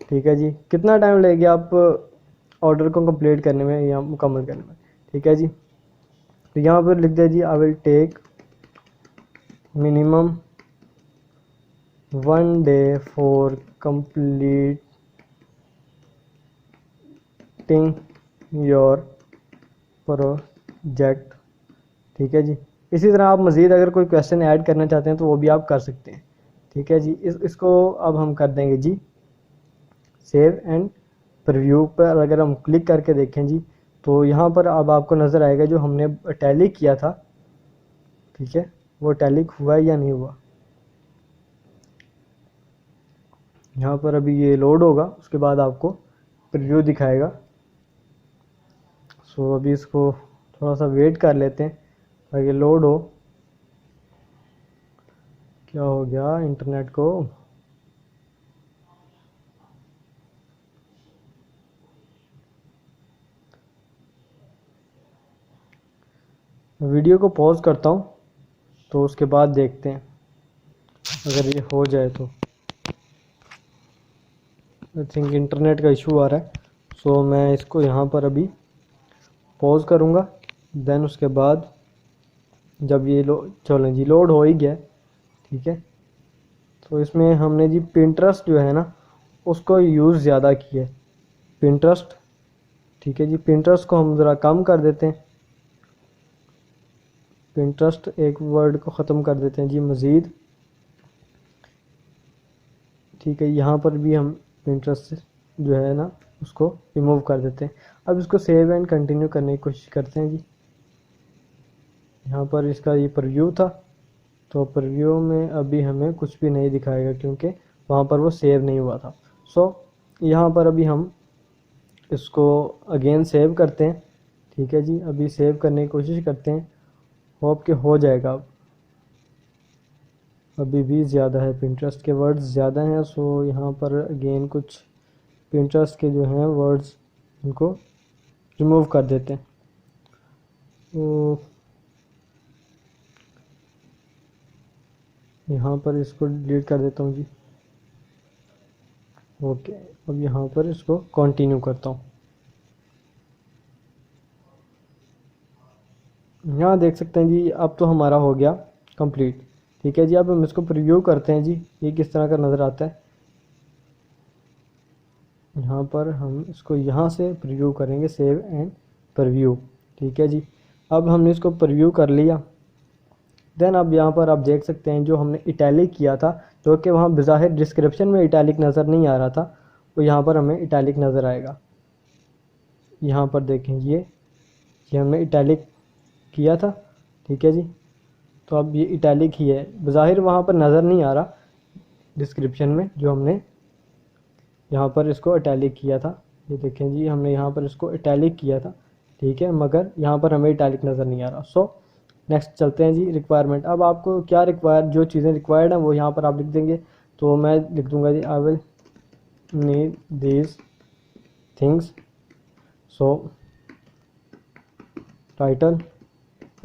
ठीक है जी, कितना टाइम लगेगा आप ऑर्डर को कंप्लीट करने में या मुकम्मल करने में। ठीक है जी, तो यहाँ पर लिख दिया जी I will take minimum 1 day for completing your project. ठीक है जी, इसी तरह आप मज़ीद अगर कोई क्वेश्चन ऐड करना चाहते हैं तो वो भी आप कर सकते हैं। ठीक है जी, इसको अब हम कर देंगे जी सेव एंड प्रीव्यू पर। अगर हम क्लिक करके देखें जी तो यहाँ पर अब आपको नज़र आएगा जो हमने टैलिक किया था। ठीक है, वो टैलिक हुआ या नहीं हुआ। यहाँ पर अभी ये लोड होगा, उसके बाद आपको प्रीव्यू दिखाएगा। सो अभी इसको थोड़ा सा वेट कर लेते हैं ताकि लोड हो। क्या हो गया इंटरनेट को। वीडियो को पॉज करता हूँ तो उसके बाद देखते हैं अगर ये हो जाए तो। आई थिंक इंटरनेट का इशू आ रहा है, सो मैं इसको यहाँ पर अभी पॉज करूँगा। देन उसके बाद जब ये चलें जी लोड हो ही गया। ठीक है, तो इसमें हमने जी पिंटरेस्ट जो है ना उसको यूज़ ज़्यादा किया है, पिंटरेस्ट। ठीक है जी, पिंटरेस्ट को हम ज़रा कम कर देते हैं। पिंटरेस्ट एक वर्ड को ख़त्म कर देते हैं जी मज़ीद। ठीक है, यहाँ पर भी हम पिंटरेस्ट जो है ना उसको रिमूव कर देते हैं। अब इसको सेव एंड कंटिन्यू करने की कोशिश करते हैं जी। यहाँ पर इसका ये प्रीव्यू था, तो प्रीव्यू में अभी हमें कुछ भी नहीं दिखाएगा क्योंकि वहाँ पर वो सेव नहीं हुआ था। सो यहाँ पर अभी हम इसको अगेन सेव करते हैं। ठीक है जी, अभी सेव करने की कोशिश करते हैं, होप कि हो जाएगा। अभी भी ज़्यादा है, पिंटरेस्ट के वर्ड्स ज़्यादा हैं। सो यहाँ पर अगेन कुछ पिंटरेस्ट के जो हैं वर्ड्स उनको रिमूव कर देते हैं। तो यहाँ पर इसको डिलीट कर देता हूँ जी। ओके, अब यहाँ पर इसको कंटिन्यू करता हूँ। यहाँ देख सकते हैं जी अब तो हमारा हो गया कंप्लीट। ठीक है जी, अब हम इसको प्रीव्यू करते हैं जी, ये किस तरह का नज़र आता है। यहाँ पर हम इसको यहाँ से प्रीव्यू करेंगे, सेव एंड प्रीव्यू। ठीक है जी, अब हमने इसको प्रीव्यू कर लिया। देन अब यहाँ पर आप देख सकते हैं जो हमने इटैलिक किया था, जो कि वहाँ बज़ाहिर डिस्क्रिप्शन में इटैलिक नज़र नहीं आ रहा था, वो यहाँ पर हमें इटैलिक नज़र आएगा। यहाँ पर देखें ये हमने इटैलिक किया था, ठीक है जी। तो अब ये इटैलिक ही है, बज़ाहिर वहाँ पर नज़र नहीं आ रहा डिस्क्रिप्शन में, जो हमने यहाँ पर इसको इटैलिक किया था। ये देखें जी, हमने यहाँ पर इसको इटैलिक किया था, ठीक है, मगर यहाँ पर हमें इटैलिक नज़र नहीं आ रहा। सो नेक्स्ट चलते हैं जी, रिक्वायरमेंट। अब आपको क्या जो चीज़ें रिक्वायर्ड हैं वो यहाँ पर आप लिख देंगे। तो मैं लिख दूँगा जी, I will need these things. So title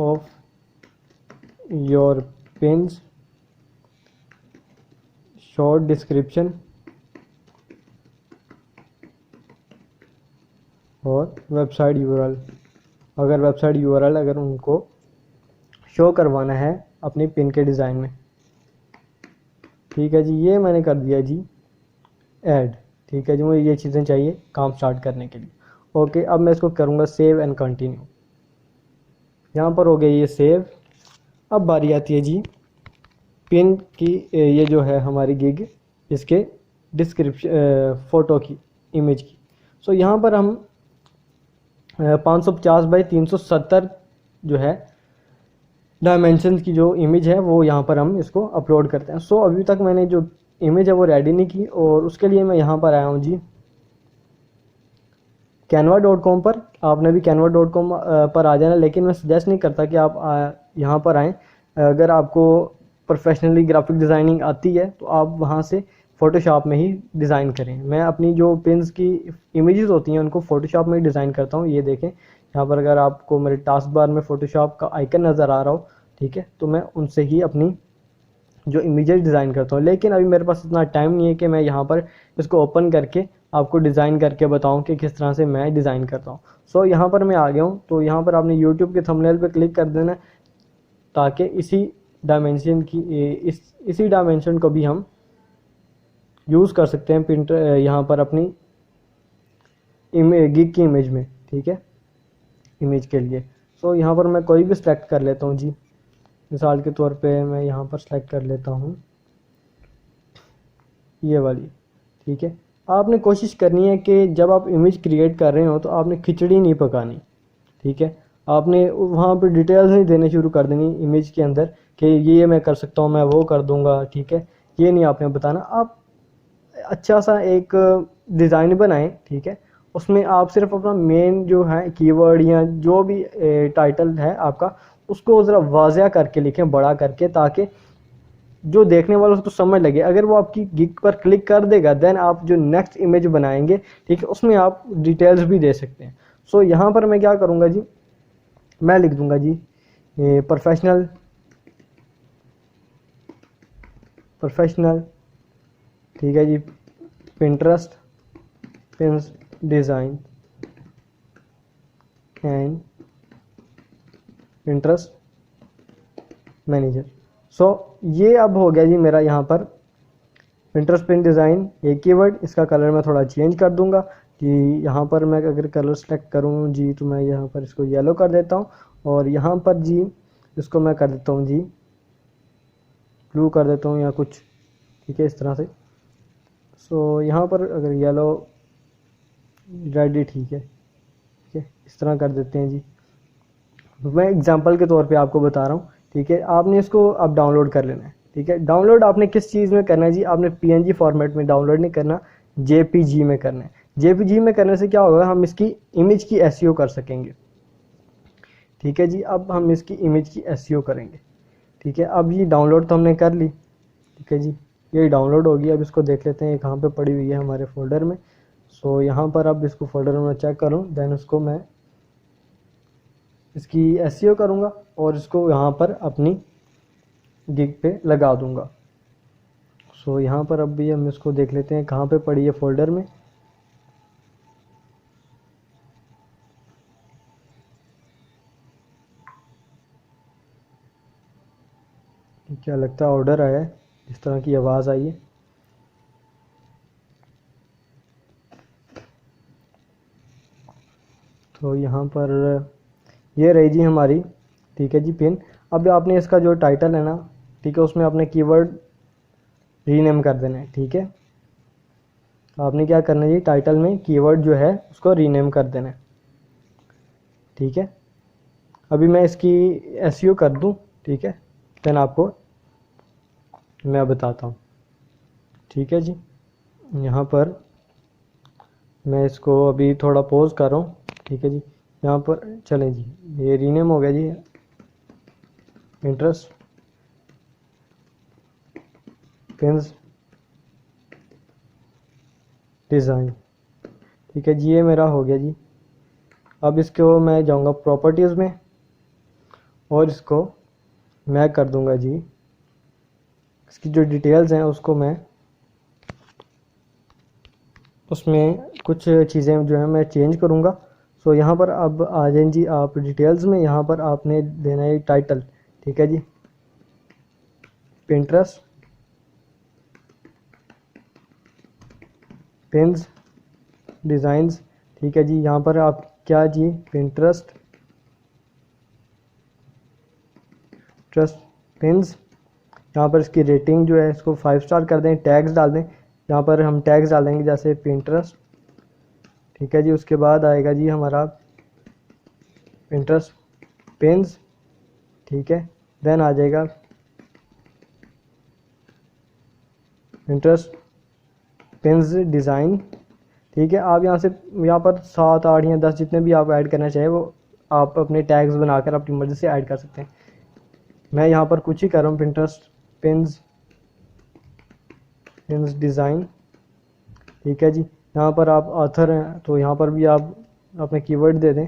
of your pins, short description और वेबसाइट यूआरएल। अगर वेबसाइट यूआरएल अगर उनको शो करवाना है अपनी पिन के डिज़ाइन में, ठीक है जी। ये मैंने कर दिया जी ऐड, ठीक है जी। मुझे ये चीज़ें चाहिए काम स्टार्ट करने के लिए। ओके, अब मैं इसको करूँगा सेव एंड कंटिन्यू। यहाँ पर हो गया ये सेव। अब बारी आती है जी पिन की, ये जो है हमारी गिग, इसके डिस्क्रिप्शन फ़ोटो की, इमेज की। सो यहाँ पर हम 550 बाई 370 जो है डायमेंशंस की जो इमेज है वो यहाँ पर हम इसको अपलोड करते हैं। सो अभी तक मैंने जो इमेज है वो रेडी नहीं की, और उसके लिए मैं यहाँ पर आया हूँ जी canva.com पर। आपने भी canva.com पर आ जाना, लेकिन मैं सजेस्ट नहीं करता कि आप यहाँ पर आएँ। अगर आपको प्रोफेशनली ग्राफिक डिज़ाइनिंग आती है तो आप वहाँ से फ़ोटोशॉप में ही डिज़ाइन करें। मैं अपनी जो पिन्स की इमेजेस होती हैं उनको फ़ोटोशॉप में ही डिज़ाइन करता हूँ। ये देखें यहाँ पर, अगर आपको मेरे टास्क बार में फ़ोटोशॉप का आइकन नज़र आ रहा हो, ठीक है, तो मैं उनसे ही अपनी जो इमेजेस डिज़ाइन करता हूँ। लेकिन अभी मेरे पास इतना टाइम नहीं है कि मैं यहाँ पर इसको ओपन करके आपको डिज़ाइन करके बताऊँ कि किस तरह से मैं डिज़ाइन करता हूँ। सो यहाँ पर मैं आ गया हूँ। तो यहाँ पर आपने यूट्यूब के थंबनेल पे क्लिक कर देना, ताकि इसी डायमेंशन की इसी डायमेंशन को भी हम यूज़ कर सकते हैं यहाँ पर अपनी गिग की इमेज में, ठीक है, इमेज के लिए। सो यहाँ पर मैं कोई भी सिलेक्ट कर लेता हूँ जी। मिसाल के तौर पे मैं यहाँ पर सेलेक्ट कर लेता हूँ ये वाली, ठीक है। आपने कोशिश करनी है कि जब आप इमेज क्रिएट कर रहे हो तो आपने खिचड़ी नहीं पकानी, ठीक है। आपने वहाँ पे डिटेल्स नहीं देने शुरू कर देनी इमेज के अंदर कि ये मैं कर सकता हूँ, मैं वो कर दूँगा, ठीक है। ये नहीं आपने बताना। आप अच्छा सा एक डिज़ाइन बनाएं, ठीक है। उसमें आप सिर्फ अपना मेन जो है कीवर्ड या जो भी टाइटल है आपका, उसको ज़रा वाज़िया करके लिखें, बड़ा करके, ताकि जो देखने वाला उसको समझ लगे। अगर वो आपकी गिग पर क्लिक कर देगा, देन आप जो नेक्स्ट इमेज बनाएंगे, ठीक है, उसमें आप डिटेल्स भी दे सकते हैं। सो यहाँ पर मैं क्या करूँगा जी, मैं लिख दूँगा जी प्रोफेशनल, ठीक है जी, Pinterest pins design and Pinterest manager. So ये अब हो गया जी मेरा यहाँ पर पिंटरेस्ट पिन डिज़ाइन, एक कीवर्ड। इसका कलर मैं थोड़ा चेंज कर दूंगा कि यहाँ पर मैं अगर कलर सेलेक्ट करूँ जी, तो मैं यहाँ पर इसको येलो कर देता हूँ, और यहाँ पर जी इसको मैं कर देता हूँ जी ब्लू कर देता हूँ या कुछ, ठीक है, इस तरह से। सो यहाँ पर अगर येलो रेड ही ठीक है, इस तरह कर देते हैं जी। मैं एग्जांपल के तौर पे आपको बता रहा हूँ, ठीक है। आपने इसको अब डाउनलोड कर लेना है, ठीक है। डाउनलोड आपने किस चीज़ में करना है जी, आपने पीएनजी फॉर्मेट में डाउनलोड नहीं करना, जेपीजी में करना है। जेपीजी में करने से क्या होगा, हम इसकी इमेज की एसईओ कर सकेंगे, ठीक है जी। अब हम इसकी इमेज की एसईओ करेंगे, ठीक है। अब ये डाउनलोड तो हमने कर ली, ठीक है जी, ये डाउनलोड होगी। अब इसको देख लेते हैं कहाँ पे पड़ी हुई है हमारे फोल्डर में। सो यहाँ पर अब इसको फोल्डर में चेक करूँ, देन उसको मैं इसकी एसईओ करूँगा और इसको यहाँ पर अपनी गिग पे लगा दूँगा। सो यहाँ पर अब भी हम इसको देख लेते हैं कहाँ पे पड़ी है फोल्डर में। क्या लगता है ऑर्डर आया है, इस तरह की आवाज़ आई है। तो यहाँ पर ये रही जी हमारी, ठीक है जी, पिन। अब आपने इसका जो टाइटल है ना, ठीक है, उसमें आपने कीवर्ड रीनेम कर देना है, ठीक है। आपने क्या करना है जी, टाइटल में कीवर्ड जो है उसको रीनेम कर देना है, ठीक है। अभी मैं इसकी एसईओ कर दूं, ठीक है, देन आपको मैं बताता हूँ। ठीक है जी, यहाँ पर मैं इसको अभी थोड़ा पॉज कर रहा हूँ। ठीक है जी, यहाँ पर चलें जी, ये रीनेम हो गया जी इंटरेस्ट पिन्स डिज़ाइन। ठीक है जी, ये मेरा हो गया जी। अब इसको मैं जाऊँगा प्रॉपर्टीज़ में और इसको मैं कर दूँगा जी, इसकी जो डिटेल्स हैं उसको मैं उसमें कुछ चीज़ें जो है मैं चेंज करूँगा। सो यहाँ पर अब आ जाएं जी आप डिटेल्स में। यहाँ पर आपने देना है टाइटल, ठीक है जी, पिंटरेस्ट पिन्स डिज़ाइंस। ठीक है जी, यहाँ पर आप क्या जी, पिंटरेस्ट ट्रस्ट पिन्स। यहाँ पर इसकी रेटिंग जो है इसको 5 स्टार कर दें, टैग्स डाल दें। यहाँ पर हम टैग्स डालेंगे जैसे पिंटरेस्ट। ठीक है जी, उसके बाद आएगा जी हमारा पिंटरेस्ट पिन्स। ठीक है, देन आ जाएगा पिंटरेस्ट पिन्स डिज़ाइन। ठीक है, आप यहाँ से यहाँ पर 7 8 या 10 जितने भी आप ऐड करना चाहें वो आप अपने टैग्स बनाकर अपनी मर्ज़ी से ऐड कर सकते हैं। मैं यहाँ पर कुछ ही कर रहा हूँ, पिंटरेस्ट पिन्स डिज़ाइन। ठीक है जी, यहाँ पर आप ऑथर हैं तो यहाँ पर भी आप अपने कीवर्ड दे दें,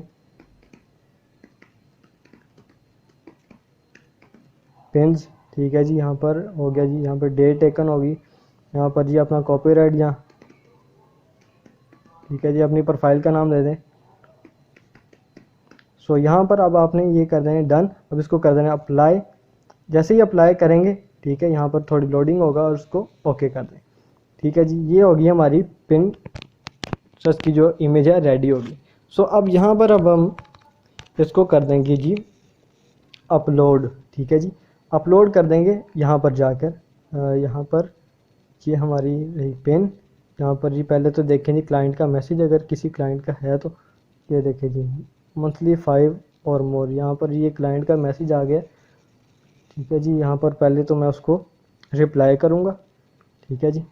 पिन्स। ठीक है जी, यहाँ पर हो गया जी, यहाँ पर डेट टेकन होगी, यहाँ पर जी अपना कॉपीराइट यहाँ। ठीक है जी, अपनी प्रोफाइल का नाम दे दें। सो यहाँ पर अब आपने ये कर देना डन। अब इसको कर देना अप्लाई। जैसे ही अप्लाई करेंगे, ठीक है, यहाँ पर थोड़ी लोडिंग होगा और उसको ओके कर दें। ठीक है जी, ये होगी हमारी पिंटरेस्ट की जो इमेज है रेडी होगी। सो अब यहाँ पर अब हम इसको कर देंगे जी अपलोड। ठीक है जी, अपलोड कर देंगे यहाँ पर जाकर यहाँ पर ये हमारी रही पिन। यहाँ पर जी पहले तो देखें जी क्लाइंट का मैसेज, अगर किसी क्लाइंट का है तो ये देखें जी मंथली 5 और मोर। यहाँ पर ये क्लाइंट का मैसेज आ गया। ठीक है जी, यहाँ पर पहले तो मैं उसको रिप्लाई करूँगा। ठीक है जी,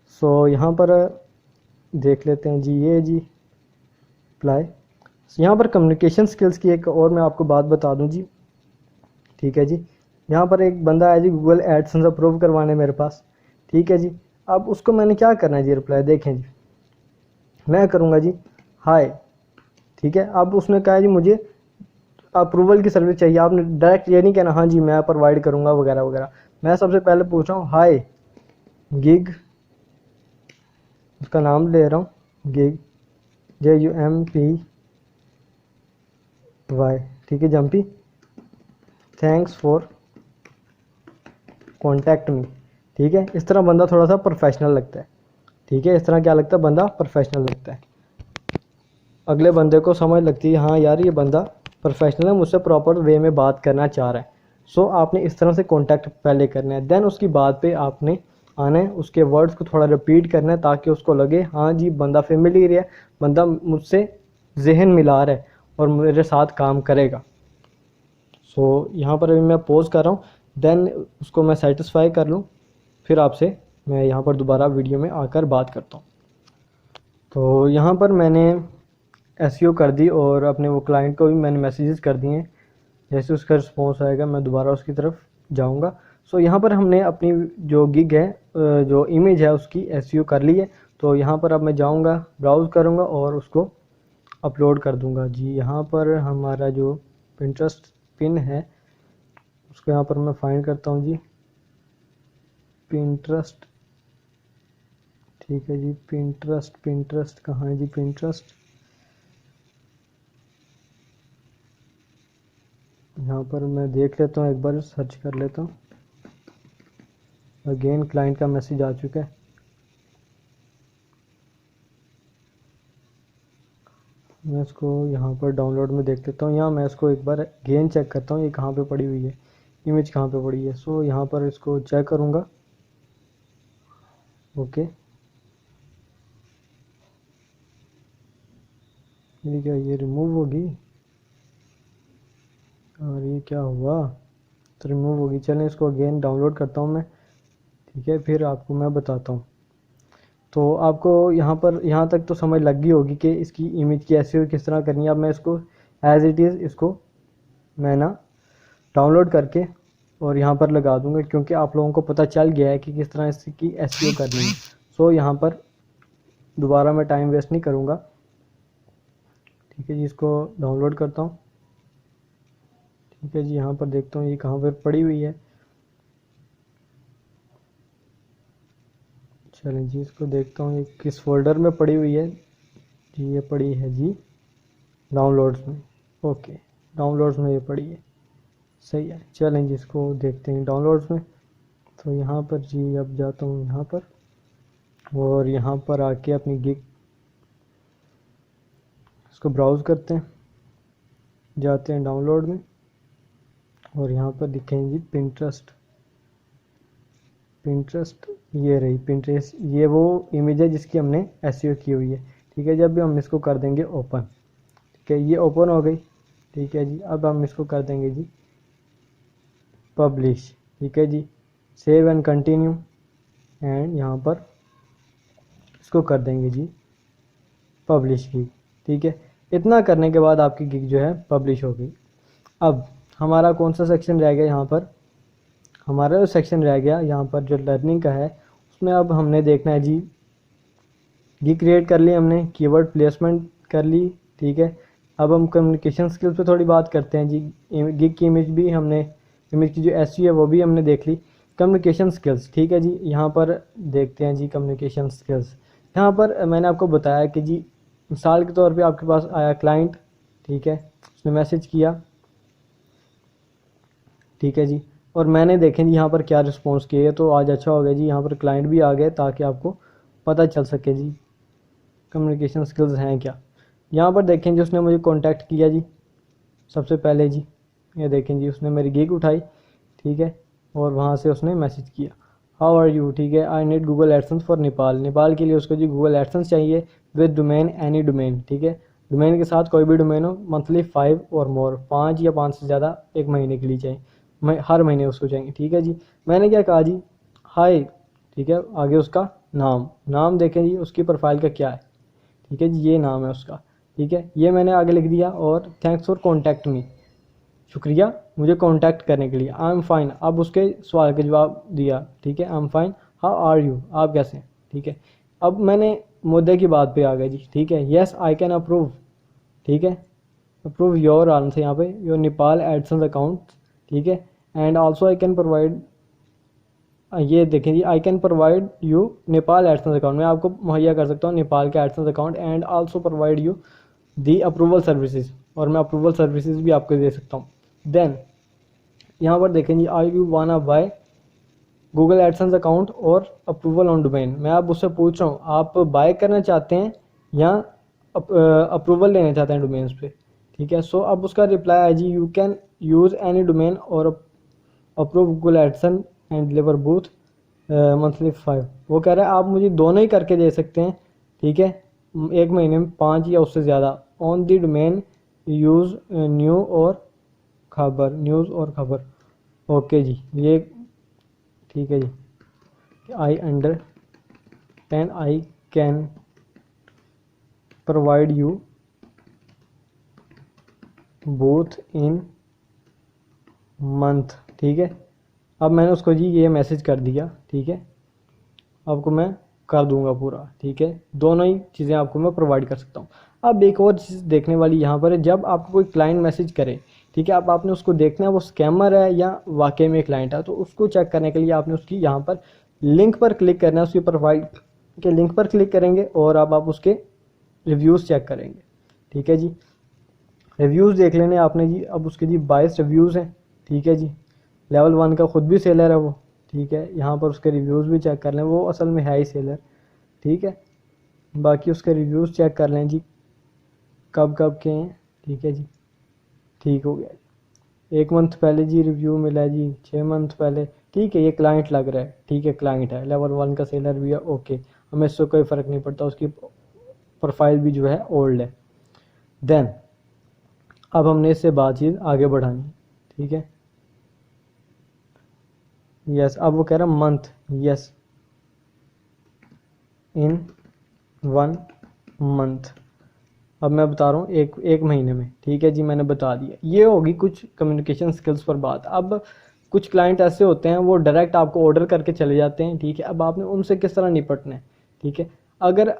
सो यहाँ पर देख लेते हैं जी, ये जी अप्लाई। यहाँ पर कम्युनिकेशन स्किल्स की एक और मैं आपको बात बता दूँ जी। ठीक है जी, यहाँ पर एक बंदा है जी गूगल एडसेंस अप्रूव करवाने मेरे पास। ठीक है जी, अब उसको मैंने क्या करना है जी रिप्लाई, देखें जी मैं करूँगा जी हाय। ठीक है, अब उसने कहा जी मुझे अप्रूवल की सर्विस चाहिए। आपने डायरेक्ट ये नहीं कहना हाँ जी मैं प्रोवाइड करूँगा वगैरह वगैरह। मैं सबसे पहले पूछ रहा हूँ हाय गिग, उसका नाम ले रहा हूँ गिग JUMPY। ठीक है, jumpy, thanks for contact me. ठीक है, इस तरह बंदा थोड़ा सा प्रोफेशनल लगता है। ठीक है, इस तरह क्या लगता है, बंदा प्रोफेशनल लगता है। अगले बंदे को समझ लगती है हाँ यार ये बंदा प्रोफेशनल है, मुझसे प्रॉपर वे में बात करना चाह रहा है। सो आपने इस तरह से कॉन्टैक्ट पहले करना है, देन उसकी बात पे आपने आना है, उसके वर्ड्स को थोड़ा रिपीट करना है ताकि उसको लगे हाँ जी बंदा फेमिलियर है, बंदा मुझसे जहन मिला रहा है और मेरे साथ काम करेगा। सो यहाँ पर अभी मैं पॉज कर रहा हूँ, देन उसको मैं सेटिस्फाई कर लूँ, फिर आपसे मैं यहाँ पर दोबारा वीडियो में आकर बात करता हूँ। तो यहाँ पर मैंने एसईओ कर दी और अपने वो क्लाइंट को भी मैंने मैसेजेस कर दिए हैं। जैसे उसका रिस्पॉन्स आएगा मैं दोबारा उसकी तरफ जाऊँगा। सो यहाँ पर हमने अपनी जो गिग है जो इमेज है उसकी एसईओ कर ली है। तो यहाँ पर अब मैं जाऊँगा, ब्राउज़ करूँगा और उसको अपलोड कर दूँगा जी। यहाँ पर हमारा जो पिंटरेस्ट पिन है उसको यहाँ पर मैं फाइंड करता हूँ जी, पिंटरेस्ट। ठीक है जी, पिंटरेस्ट कहाँ है जी, पिंटरेस्ट यहाँ पर मैं देख लेता हूँ, एक बार सर्च कर लेता हूँ। अगेन क्लाइंट का मैसेज आ चुका है। मैं इसको यहाँ पर डाउनलोड में देख लेता हूँ, यहाँ मैं इसको एक बार अगेन चेक करता हूँ ये कहाँ पे पड़ी हुई है, इमेज कहाँ पे पड़ी है। सो यहाँ पर इसको चेक करूँगा। ओके, मेरी क्या ये रिमूव होगी और ये क्या हुआ, तो रिमूव होगी। चलें इसको अगेन डाउनलोड करता हूँ मैं, ठीक है, फिर आपको मैं बताता हूँ। तो आपको यहाँ पर यहाँ तक तो समझ लग गई होगी कि इसकी इमेज की एसईओ किस तरह करनी है। अब मैं इसको एज इट इज़ इसको मैं ना डाउनलोड करके और यहाँ पर लगा दूँगा, क्योंकि आप लोगों को पता चल गया है कि किस तरह इसकी एसईओ करनी है। सो यहाँ पर दोबारा मैं टाइम वेस्ट नहीं करूँगा, ठीक है जी। इसको डाउनलोड करता हूँ, ठीक है जी। यहाँ पर देखता हूँ ये कहाँ पर पड़ी हुई है। चलें जी, इसको देखता हूँ ये किस फोल्डर में पड़ी हुई है जी। ये पड़ी है जी डाउनलोड्स में, ओके, डाउनलोड्स में ये पड़ी है, सही है। चलें जी, इसको देखते हैं डाउनलोड्स में। तो यहाँ पर जी अब जाता हूँ यहाँ पर, और यहाँ पर आके अपनी गिग इसको ब्राउज़ करते हैं, जाते हैं डाउनलोड में, और यहाँ पर दिखेंगे जी पिंटरेस्ट। ये रही पिंटरेस्ट, ये वो इमेज है जिसकी हमने एसईओ की हुई है, ठीक है। जब भी हम इसको कर देंगे ओपन, ठीक है, ये ओपन हो गई, ठीक है जी। अब हम इसको कर देंगे जी पब्लिश, ठीक है जी। सेव एंड कंटिन्यू, एंड यहाँ पर इसको कर देंगे जी पब्लिश गिग, ठीक है। इतना करने के बाद आपकी गिग जो है पब्लिश हो गई। अब हमारा कौन सा सेक्शन रह गया यहाँ पर, हमारा जो सेक्शन रह गया यहाँ पर जो लर्निंग का है, उसमें अब हमने देखना है जी गिग क्रिएट कर ली हमने, कीवर्ड प्लेसमेंट कर ली, ठीक है। अब हम कम्युनिकेशन स्किल्स पे थोड़ी बात करते हैं जी। गिग की इमेज भी हमने, इमेज की जो एसईओ है वो भी हमने देख ली। कम्युनिकेशन स्किल्स, ठीक है जी। यहाँ पर देखते हैं जी कम्युनिकेशन स्किल्स। यहाँ पर मैंने आपको बताया कि जी मिसाल के तौर पे आपके पास आया क्लाइंट, ठीक है, उसने मैसेज किया, ठीक है जी, और मैंने देखें जी यहाँ पर क्या रिस्पॉन्स किया। तो आज अच्छा हो गया जी, यहाँ पर क्लाइंट भी आ गए ताकि आपको पता चल सके जी कम्युनिकेशन स्किल्स हैं क्या। यहाँ पर देखें जी उसने मुझे कांटेक्ट किया जी सबसे पहले जी, ये देखें जी उसने मेरी गिग उठाई, ठीक है, और वहाँ से उसने मैसेज किया हाउ आर यू, ठीक है, I need Google AdSense for Nepal. Nepal के लिए उसको जी गूगल एडसेंस चाहिए विद डोमेन एनी डोमेन, ठीक है। डोमेन के साथ कोई भी डोमेन हो, मंथली 5 और मोर, 5 या 5 से ज़्यादा एक महीने के लिए चाहिए, हर महीने उसको चाहिए, ठीक है जी। मैंने क्या कहा जी हाय, ठीक है, आगे उसका नाम देखें जी उसकी प्रोफाइल का क्या है, ठीक है जी, ये नाम है उसका, ठीक है, ये मैंने आगे लिख दिया। और थैंक्स फॉर कॉन्टैक्ट मी, शुक्रिया मुझे कांटेक्ट करने के लिए। आई एम फाइन, अब उसके सवाल का जवाब दिया, ठीक है, I am fine, how are you, आप कैसे हैं, ठीक है। अब मैंने मुद्दे की बात पे आ गया जी, ठीक है, येस आई कैन अप्रूव, ठीक है, अप्रूव योर आंसर यहाँ पे योर नेपाल एडसेंस अकाउंट, ठीक है, and also I can provide, ये देखें जी I can provide you Nepal AdSense account, मैं आपको मुहैया कर सकता हूँ नेपाल का AdSense account, and also provide you the approval services, और मैं अप्रूवल सर्विसेज भी आपको दे सकता हूँ। देन यहाँ पर देखें जी I you wanna buy Google AdSense account और अप्रूवल ऑन डोमेन, मैं अब उससे पूछ रहा हूँ आप बाय करना चाहते हैं या अप्रूवल लेना चाहते हैं डोमेन्स पे, ठीक है। सो अब उसका रिप्लाई है जी you can use any domain और approve Google AdSense and deliver both monthly 5। वो कह रहा है आप मुझे दोनों ही करके दे सकते हैं, ठीक है, एक महीने में 5 या उससे ज़्यादा on the domain use news और खबर, ओके जी, ये ठीक है जी। I understand, I can provide you both in month, ठीक है। अब मैंने उसको जी ये मैसेज कर दिया, ठीक है, आपको मैं कर दूंगा पूरा, ठीक है, दोनों ही चीज़ें आपको मैं प्रोवाइड कर सकता हूँ। अब एक और चीज़ देखने वाली यहाँ पर है, जब आपको कोई क्लाइंट मैसेज करे, ठीक है, अब आपने उसको देखना है वो स्कैमर है या वाकई में क्लाइंट है। तो उसको चेक करने के लिए आपने उसकी यहाँ पर लिंक पर क्लिक करना है, उसकी प्रोफाइल के लिंक पर क्लिक करेंगे और अब आप उसके रिव्यूज़ चेक करेंगे, ठीक है जी। रिव्यूज़ देख लेने आपने जी, अब उसके जी 22 रिव्यूज़ हैं, ठीक है जी, लेवल 1 का ख़ुद भी सेलर है वो, ठीक है, यहाँ पर उसके रिव्यूज़ भी चेक कर लें, वो असल में है ही सेलर, ठीक है। बाकी उसके रिव्यूज़ चेक कर लें जी कब कब के हैं, ठीक है जी, ठीक हो गया। 1 मंथ पहले जी रिव्यू मिला है जी, 6 मंथ पहले, ठीक है, ये क्लाइंट लग रहा है, ठीक है, क्लाइंट है, लेवल 1 का सेलर भी है, ओके, हमें इससे कोई फ़र्क नहीं पड़ता, उसकी प्रोफाइल भी जो है ओल्ड है। देन अब हमने इससे बातचीत आगे बढ़ानी, ठीक है। यस, अब वो कह रहा मंथ, यस, इन 1 मंथ। अब मैं बता रहा हूँ एक महीने में, ठीक है जी, मैंने बता दिया। ये होगी कुछ कम्युनिकेशन स्किल्स पर बात। अब कुछ क्लाइंट ऐसे होते हैं वो डायरेक्ट आपको ऑर्डर करके चले जाते हैं, ठीक है। अब आपने उनसे किस तरह निपटना है, ठीक है। अगर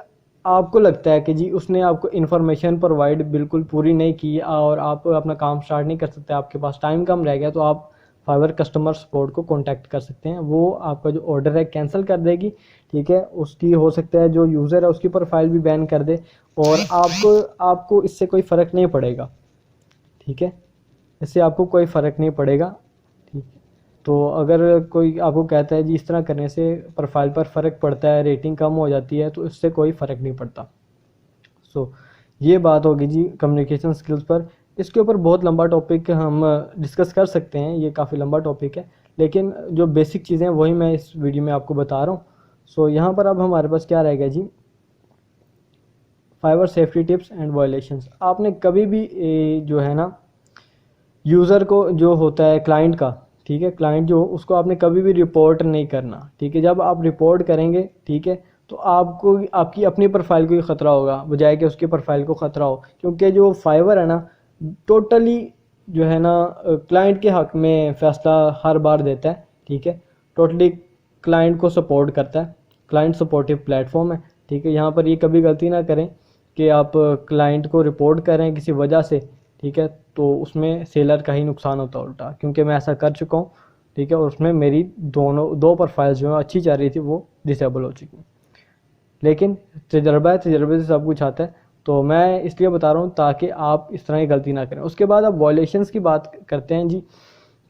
आपको लगता है कि जी उसने आपको इन्फॉर्मेशन प्रोवाइड बिल्कुल पूरी नहीं की और आप अपना काम स्टार्ट नहीं कर सकते, आपके पास टाइम कम रह गया, तो आप फाइवर कस्टमर सपोर्ट को कांटेक्ट कर सकते हैं। वो आपका जो ऑर्डर है कैंसिल कर देगी, ठीक है। उसकी हो सकता है जो यूज़र है उसकी प्रोफाइल भी बैन कर दे, और आपको इससे कोई फ़र्क नहीं पड़ेगा, ठीक है। इससे आपको कोई फ़र्क नहीं पड़ेगा, ठीक है। तो अगर कोई आपको कहता है जी इस तरह करने से प्रोफाइल पर फ़र्क पड़ता है, रेटिंग कम हो जाती है, तो इससे कोई फ़र्क नहीं पड़ता। सो ये बात होगी जी कम्युनिकेशन स्किल्स पर। इसके ऊपर बहुत लंबा टॉपिक हम डिस्कस कर सकते हैं, ये काफ़ी लंबा टॉपिक है, लेकिन जो बेसिक चीज़ें हैं वही मैं इस वीडियो में आपको बता रहा हूँ। सो यहाँ पर अब हमारे पास क्या रहेगा जी, Fiverr safety tips and violations. आपने कभी भी जो है ना यूज़र को जो होता है क्लाइंट का, ठीक है, क्लाइंट जो उसको आपने कभी भी रिपोर्ट नहीं करना, ठीक है। जब आप रिपोर्ट करेंगे, ठीक है, तो आपको आपकी अपनी प्रोफाइल को ही ख़तरा होगा बजाय कि उसकी प्रोफाइल को ख़तरा हो, क्योंकि जो फाइवर है ना टोटली जो है ना क्लाइंट के हक़ में फ़ैसला हर बार देता है, ठीक है। टोटली क्लाइंट को सपोर्ट करता है, क्लाइंट सपोर्टिव प्लेटफॉर्म है, ठीक है। यहाँ पर ये कभी गलती ना करें कि आप क्लाइंट को रिपोर्ट करें किसी वजह से, ठीक है, तो उसमें सेलर का ही नुकसान होता है उल्टा, क्योंकि मैं ऐसा कर चुका हूँ, ठीक है। और उसमें मेरी दो प्रोफाइल्स जो है अच्छी चल रही थी वो डिसेबल हो चुकी। लेकिन तजर्बा है, तजर्बे से सब कुछ आता है, तो मैं इसलिए बता रहा हूँ ताकि आप इस तरह की गलती ना करें। उसके बाद अब वॉयलेशंस की बात करते हैं जी,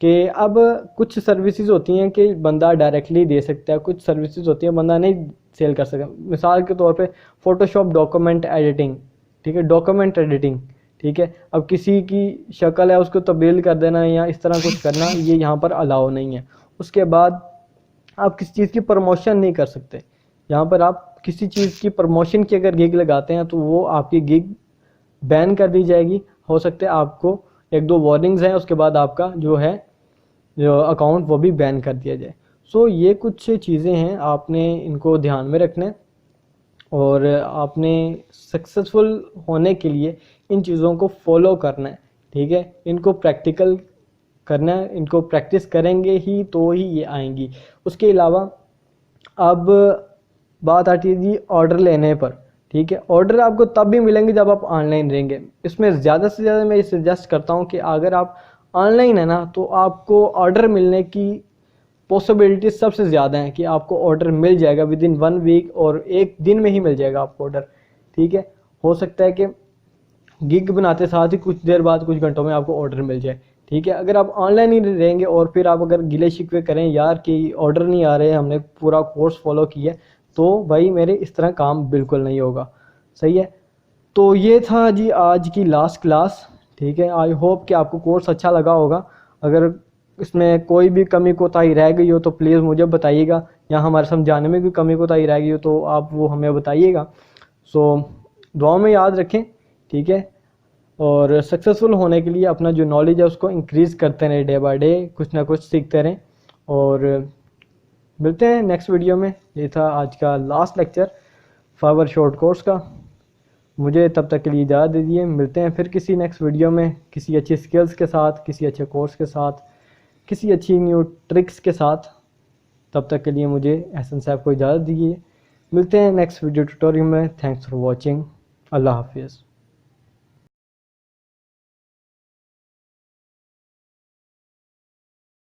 कि अब कुछ सर्विसेज होती हैं कि बंदा डायरेक्टली दे सकता है, कुछ सर्विसेज होती हैं बंदा नहीं सेल कर सकता। मिसाल के तौर पे फोटोशॉप डॉक्यूमेंट एडिटिंग, ठीक है, डॉक्यूमेंट एडिटिंग, ठीक है। अब किसी की शक्ल है उसको तब्दील कर देना या इस तरह कुछ करना, ये यहाँ पर अलाउ नहीं है। उसके बाद आप किसी चीज़ की प्रमोशन नहीं कर सकते। यहाँ पर आप किसी चीज़ की प्रमोशन की अगर गिग लगाते हैं तो वो आपकी गिग बैन कर दी जाएगी। हो सकता है आपको 1-2 वार्निंग्स हैं, उसके बाद आपका जो है जो अकाउंट वो भी बैन कर दिया जाए। सो ये कुछ चीज़ें हैं, आपने इनको ध्यान में रखना है, और आपने सक्सेसफुल होने के लिए इन चीज़ों को फॉलो करना है, ठीक है। इनको प्रैक्टिकल करना है, इनको प्रैक्टिस करेंगे ही तो ही ये आएंगी। उसके अलावा अब बात आती है जी ऑर्डर लेने पर, ठीक है। ऑर्डर आपको तब भी मिलेंगे जब आप ऑनलाइन रहेंगे। इसमें ज़्यादा से ज़्यादा मैं ये सजेस्ट करता हूँ कि अगर आप ऑनलाइन है ना तो आपको ऑर्डर मिलने की पॉसिबिलिटी सबसे ज़्यादा है कि आपको ऑर्डर मिल जाएगा विदिन 1 वीक, और एक दिन में ही मिल जाएगा आपको ऑर्डर, ठीक है। हो सकता है कि गिग बनाते साथ ही कुछ देर बाद कुछ घंटों में आपको ऑर्डर मिल जाए, ठीक है। अगर आप ऑनलाइन ही रहेंगे और फिर आप अगर गिले शिकवे करें यार कि ऑर्डर नहीं आ रहे, हमने पूरा कोर्स फॉलो किया, तो भाई मेरे इस तरह काम बिल्कुल नहीं होगा, सही है। तो ये था जी आज की लास्ट क्लास, ठीक है। आई होप कि आपको कोर्स अच्छा लगा होगा। अगर इसमें कोई भी कमी कोताही रह गई हो तो प्लीज़ मुझे बताइएगा, या हमारे समझाने में भी कमी कोताही रह गई हो तो आप वो हमें बताइएगा। सो दुआ में याद रखें, ठीक है। और सक्सेसफुल होने के लिए अपना जो नॉलेज है उसको इंक्रीज़ करते रहें, डे बाय डे कुछ ना कुछ सीखते रहें। और मिलते हैं नेक्स्ट वीडियो में। ये था आज का last lecture Fiverr short course का। मुझे तब तक के लिए इजाज़त दीजिए। मिलते हैं फिर किसी नेक्स्ट वीडियो में, किसी अच्छी स्किल्स के साथ, किसी अच्छे कोर्स के साथ, किसी अच्छी न्यू ट्रिक्स के साथ। तब तक के लिए मुझे एहसन साहब को इजाज़त दीजिए। मिलते हैं नेक्स्ट वीडियो ट्यूटोरियल में। Thanks for watching. अल्लाह हाफिज़।